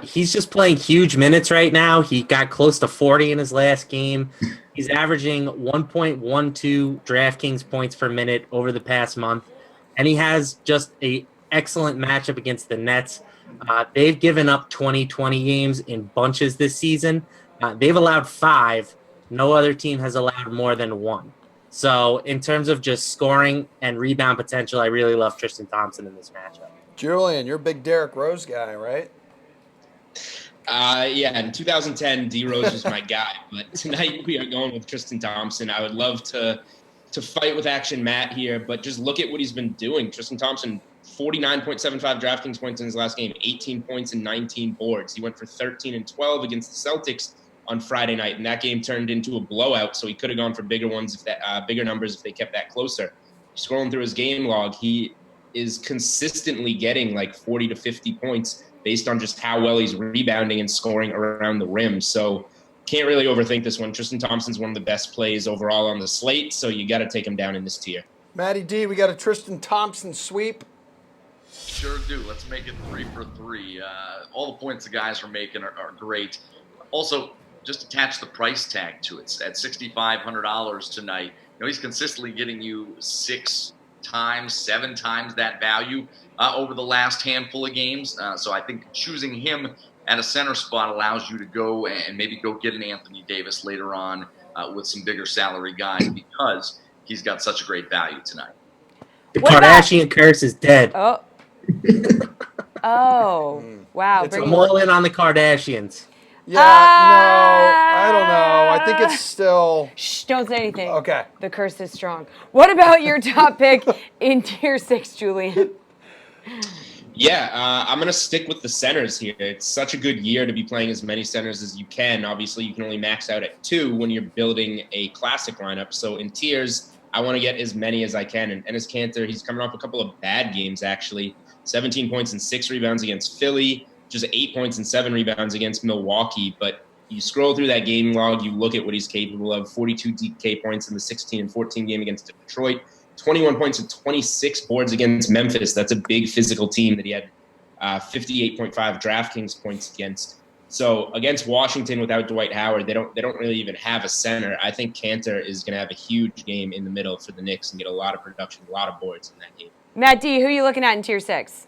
Speaker 8: He's just playing huge minutes right now. He got close to 40 in his last game. He's averaging 1.12 DraftKings points per minute over the past month. And he has just an excellent matchup against the Nets. They've given up 20-20 games in bunches this season. They've allowed 5. No other team has allowed more than 1. So in terms of just scoring and rebound potential, I really love Tristan Thompson in this matchup.
Speaker 1: Julian, you're a big Derrick Rose guy, right?
Speaker 7: Yeah, in 2010, D Rose was my guy, but tonight we are going with Tristan Thompson. I would love to fight with Action Matt here, but just look at what he's been doing. Tristan Thompson, 49.75 DraftKings points in his last game, 18 points and 19 boards. He went for 13 and 12 against the Celtics on Friday night, and that game turned into a blowout, so he could have gone for bigger ones, bigger numbers if they kept that closer. Scrolling through his game log, he is consistently getting like 40 to 50 points based on just how well he's rebounding and scoring around the rim. So can't really overthink this one. Tristan Thompson's one of the best plays overall on the slate, so you got to take him down in this tier.
Speaker 1: Matty D, we got a Tristan Thompson sweep.
Speaker 9: Sure do. Let's make it 3 for 3. All the points the guys are making are great. Also, just attach the price tag to it. At $6,500 tonight, he's consistently getting you 6 times, 7 times that value over the last handful of games. So I think choosing him at a center spot allows you to go and maybe go get an Anthony Davis later on with some bigger salary guys because he's got such a great value tonight.
Speaker 8: The Kardashian curse is dead.
Speaker 2: Oh. Oh. Wow.
Speaker 8: I'm all in on the Kardashians.
Speaker 1: Yeah, no, I don't know. I think it's still...
Speaker 2: Shh, don't say anything.
Speaker 1: Okay.
Speaker 2: The curse is strong. What about your top pick in Tier 6, Julian?
Speaker 7: Yeah, I'm going to stick with the centers here. It's such a good year to be playing as many centers as you can. Obviously, you can only max out at 2 when you're building a classic lineup. So in tiers, I want to get as many as I can. And Enes Kanter, he's coming off a couple of bad games, actually. 17 points and 6 rebounds against Philly, just 8 points and 7 rebounds against Milwaukee. But you scroll through that game log, you look at what he's capable of. 42 DK points in the 16 and 14 game against Detroit. 21 points and 26 boards against Memphis. That's a big physical team that he had 58.5 DraftKings points against. So against Washington without Dwight Howard, they don't really even have a center. I think Kanter is going to have a huge game in the middle for the Knicks and get a lot of production, a lot of boards in that game.
Speaker 2: Matt D, who are you looking at in Tier 6?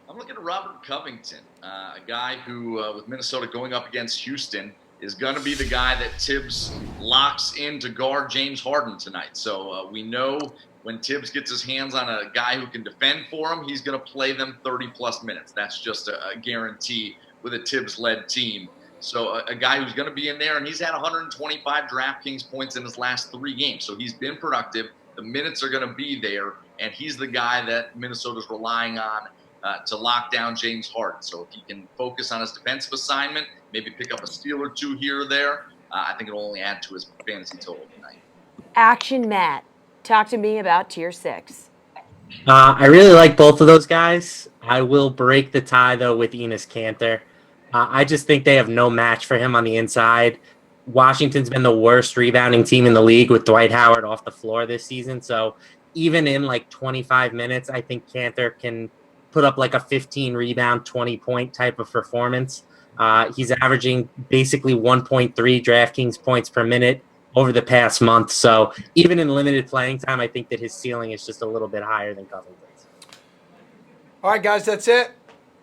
Speaker 9: I'm looking at Robert Covington, a guy who, with Minnesota going up against Houston, is going to be the guy that Tibbs locks in to guard James Harden tonight. So we know when Tibbs gets his hands on a guy who can defend for him, he's going to play them 30-plus minutes. That's just a guarantee with a Tibbs-led team. So a guy who's going to be in there, and he's had 125 DraftKings points in his last 3 games. So he's been productive. The minutes are going to be there, and he's the guy that Minnesota's relying on to lock down James Harden. So if he can focus on his defensive assignment, maybe pick up a steal or 2 here or there, I think it'll only add to his fantasy total tonight.
Speaker 2: Action Matt, talk to me about Tier 6.
Speaker 8: I really like both of those guys. I will break the tie, though, with Enes Kanter. I just think they have no match for him on the inside. Washington's been the worst rebounding team in the league with Dwight Howard off the floor this season. So even in like 25 minutes, I think Kanter can put up like a 15 rebound, 20 point type of performance. He's averaging basically 1.3 DraftKings points per minute over the past month. So even in limited playing time, I think that his ceiling is just a little bit higher than Covington's.
Speaker 1: All right, guys, that's it.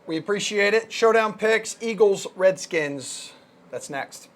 Speaker 1: We appreciate it. Showdown picks, Eagles, Redskins. That's next.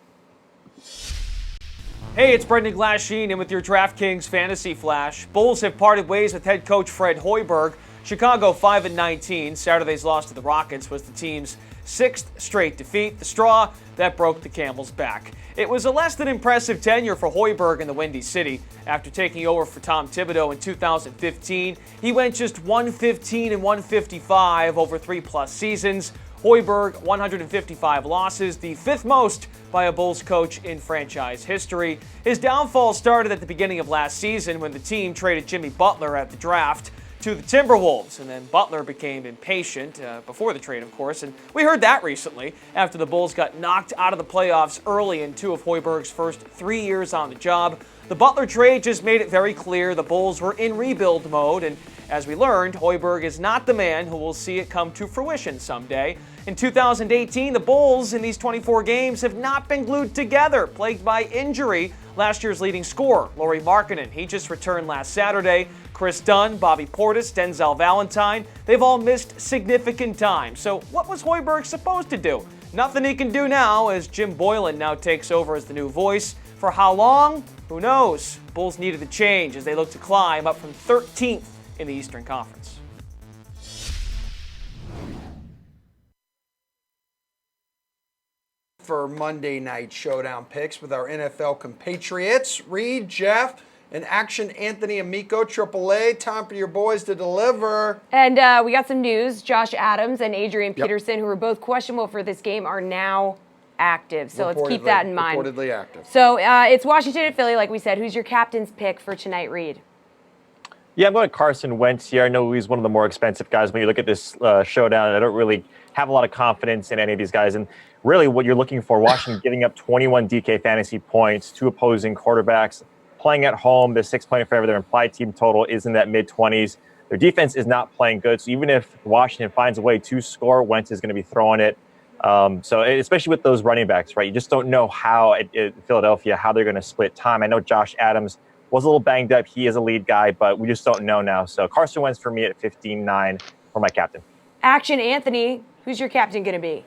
Speaker 6: Hey, it's Brendan Glasheen in with your DraftKings Fantasy Flash. Bulls have parted ways with head coach Fred Hoiberg. Chicago 5-19. Saturday's loss to the Rockets was the team's 6th straight defeat, the straw that broke the camel's back. It was a less than impressive tenure for Hoiberg in the Windy City. After taking over for Tom Thibodeau in 2015, he went just 115-155 over 3+ seasons. Hoiberg, 155 losses, the 5th most by a Bulls coach in franchise history. His downfall started at the beginning of last season when the team traded Jimmy Butler at the draft to the Timberwolves, and then Butler became impatient before the trade, of course, and we heard that recently after the Bulls got knocked out of the playoffs early in 2 of Hoiberg's first 3 years on the job. The Butler trade just made it very clear the Bulls were in rebuild mode, and as we learned, Hoiberg is not the man who will see it come to fruition someday. In 2018, the Bulls in these 24 games have not been glued together, plagued by injury. Last year's leading scorer, Lauri Markkanen, he just returned last Saturday. Chris Dunn, Bobby Portis, Denzel Valentine, they've all missed significant time. So what was Hoiberg supposed to do? Nothing he can do now as Jim Boylan now takes over as the new voice. For how long? Who knows? Bulls needed a change as they look to climb up from 13th in the Eastern Conference.
Speaker 1: For Monday Night Showdown picks with our NFL compatriots, Reed, Jeff, and Action Anthony Amico, AAA. Time for your boys to deliver.
Speaker 2: And we got some news. Josh Adams and Adrian Peterson, who were both questionable for this game, are now active. So let's keep that in mind.
Speaker 1: Reportedly active.
Speaker 2: So it's Washington and Philly, like we said. Who's your captain's pick for tonight, Reed?
Speaker 3: Yeah, I'm going to Carson Wentz here. I know he's one of the more expensive guys. When you look at this showdown, I don't really have a lot of confidence in any of these guys. And really what you're looking for, Washington giving up 21 DK fantasy points to opposing quarterbacks, playing at home, the 6-point favorite, their implied team total is in that mid-20s. Their defense is not playing good. So even if Washington finds a way to score, Wentz is going to be throwing it. So especially with those running backs, right? You just don't know how at Philadelphia, how they're going to split time. I know Josh Adams was a little banged up. He is a lead guy, but we just don't know now. So Carson Wentz for me at 15-9 for my captain.
Speaker 2: Action, Anthony. Who's your captain going to be?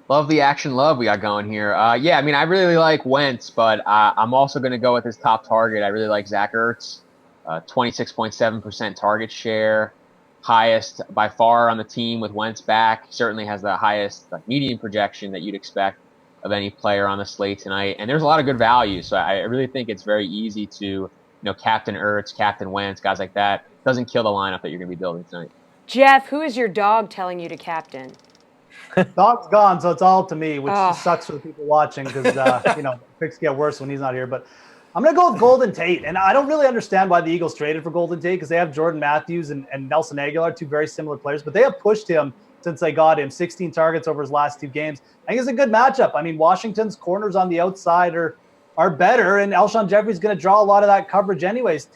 Speaker 4: Love the action love we got going here. Yeah, I mean, I really like Wentz, but I'm also going to go with his top target. I really like Zach Ertz, 26.7% target share, highest by far on the team with Wentz back. Certainly has the highest median projection that you'd expect of any player on the slate tonight. And there's a lot of good value. So I really think it's very easy to, captain Ertz, captain Wentz, guys like that. Doesn't kill the lineup that you're going to be building tonight.
Speaker 2: Jeff, who is your dog telling you to captain?
Speaker 5: Dog's gone, so it's all to me, which sucks for the people watching because, picks get worse when he's not here. But I'm going to go with Golden Tate. And I don't really understand why the Eagles traded for Golden Tate because they have Jordan Matthews and Nelson Aguilar, two very similar players. But they have pushed him since they got him, 16 targets over his last 2 games. I think it's a good matchup. I mean, Washington's corners on the outside are better, and Alshon Jeffrey's going to draw a lot of that coverage anyways.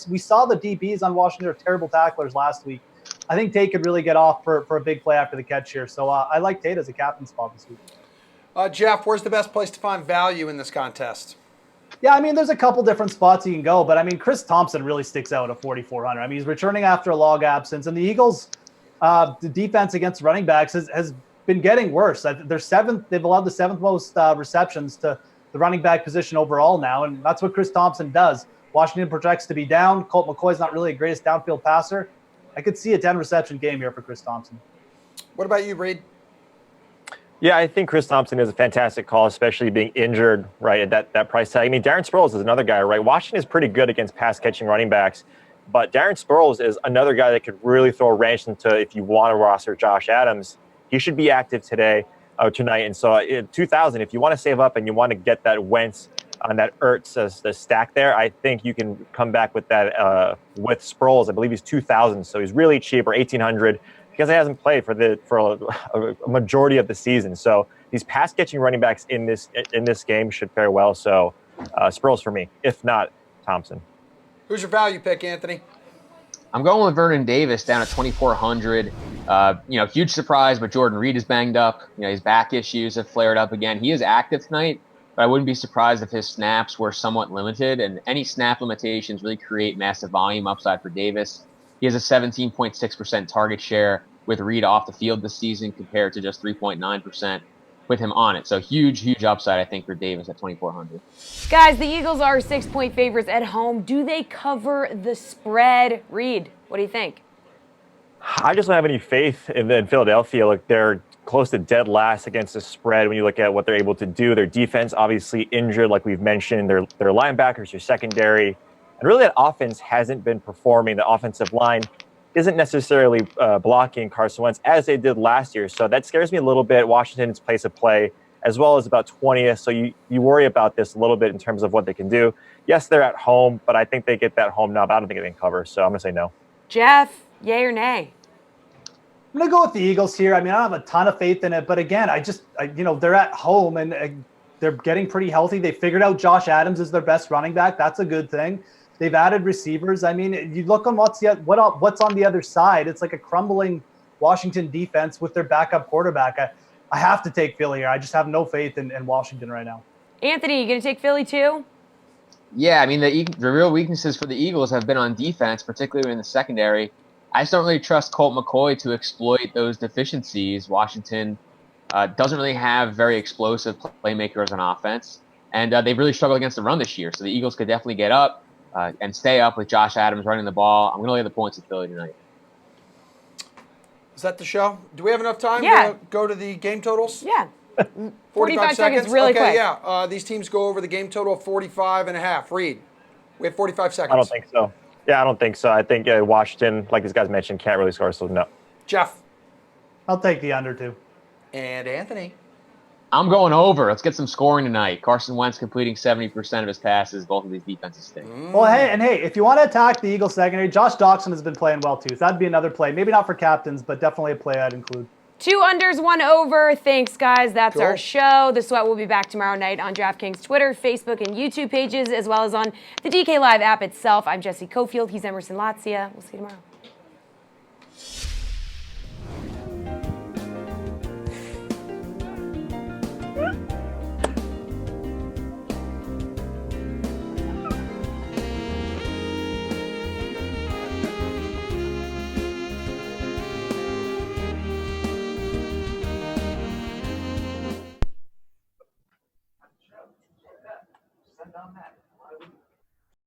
Speaker 5: We saw the DBs on Washington are terrible tacklers last week. I think Tate could really get off for a big play after the catch here. So I like Tate as a captain spot this week.
Speaker 1: Jeff, where's the best place to find value in this contest?
Speaker 5: Yeah, I mean, there's a couple different spots you can go, but I mean, Chris Thompson really sticks out at 4,400. I mean, he's returning after a long absence, and the Eagles, the defense against running backs has been getting worse. They're seventh. They've allowed the 7th most receptions to the running back position overall now, and that's what Chris Thompson does. Washington projects to be down. Colt McCoy's not really the greatest downfield passer. I could see a 10-reception game here for Chris Thompson.
Speaker 1: What about you, Reed?
Speaker 3: Yeah, I think Chris Thompson is a fantastic call, especially being injured, right, at that price tag. I mean, Darren Sproles is another guy, right? Washington is pretty good against pass-catching running backs, but Darren Sproles is another guy that could really throw a wrench into if you want to roster Josh Adams. He should be active tonight. And so at 2,000, if you want to save up and you want to get that Wentz on that Ertz the stack there, I think you can come back with that with Sproles. I believe he's 2,000, so he's really cheap, or 1,800. Because he hasn't played for a majority of the season. So these pass-catching running backs in this game should fare well. So Sproles for me, if not Thompson.
Speaker 1: Who's your value pick, Anthony?
Speaker 4: I'm going with Vernon Davis down at 2,400. Huge surprise, but Jordan Reed is banged up. His back issues have flared up again. He is active tonight, but I wouldn't be surprised if his snaps were somewhat limited. And any snap limitations really create massive volume upside for Davis. He has a 17.6% target share with Reed off the field this season compared to just 3.9% with him on it. So huge upside, I think, for Davis at 2,400.
Speaker 2: Guys, the Eagles are 6-point favorites at home. Do they cover the spread? Reed, what do you think?
Speaker 3: I just don't have any faith in Philadelphia. Like, they're close to dead last against the spread when you look at what they're able to do. Their defense obviously injured, like we've mentioned. Their linebackers, their secondary. And really, that offense hasn't been performing. The offensive line isn't necessarily blocking Carson Wentz as they did last year. So that scares me a little bit. Washington's place of play, as well as about 20th. So you worry about this a little bit in terms of what they can do. Yes, they're at home, but I think they get that home now. But I don't think they can cover. So I'm going to say no.
Speaker 2: Jeff, yay or nay?
Speaker 5: I'm going to go with the Eagles here. I mean, I don't have a ton of faith in it. But again, they're at home and they're getting pretty healthy. They figured out Josh Adams is their best running back. That's a good thing. They've added receivers. I mean, you look on what's on the other side. It's like a crumbling Washington defense with their backup quarterback. I have to take Philly here. I just have no faith in Washington right now.
Speaker 2: Anthony, you going to take Philly too?
Speaker 4: Yeah, I mean, the real weaknesses for the Eagles have been on defense, particularly in the secondary. I just don't really trust Colt McCoy to exploit those deficiencies. Washington doesn't really have very explosive playmakers on offense, and they've really struggled against the run this year. So the Eagles could definitely get up and stay up with Josh Adams running the ball. I'm going to lay the points at Philly tonight.
Speaker 1: Is that the show? Do we have enough time to go to the game totals?
Speaker 2: Yeah.
Speaker 1: 45
Speaker 2: seconds, really quick.
Speaker 1: Yeah. These teams go over the game total of 45.5. Reed, we have 45 seconds.
Speaker 3: I don't think so. Yeah, I don't think so. I think Washington, like these guys mentioned, can't really score, so no.
Speaker 1: Jeff?
Speaker 5: I'll take the under, too.
Speaker 1: And Anthony?
Speaker 4: I'm going over. Let's get some scoring tonight. Carson Wentz completing 70% of his passes. Both of these defenses stink.
Speaker 5: Well, hey, if you want to attack the Eagles secondary, Josh Doxson has been playing well too. So that'd be another play. Maybe not for captains, but definitely a play I'd include.
Speaker 2: 2 unders, 1 over. Thanks, guys. That's
Speaker 1: Cool.
Speaker 2: our show. The Sweat will be back tomorrow night on DraftKings Twitter, Facebook, and YouTube pages, as well as on the DK Live app itself. I'm Jessie Coffield. He's Emerson Lotzia. We'll see you tomorrow.
Speaker 5: Done that.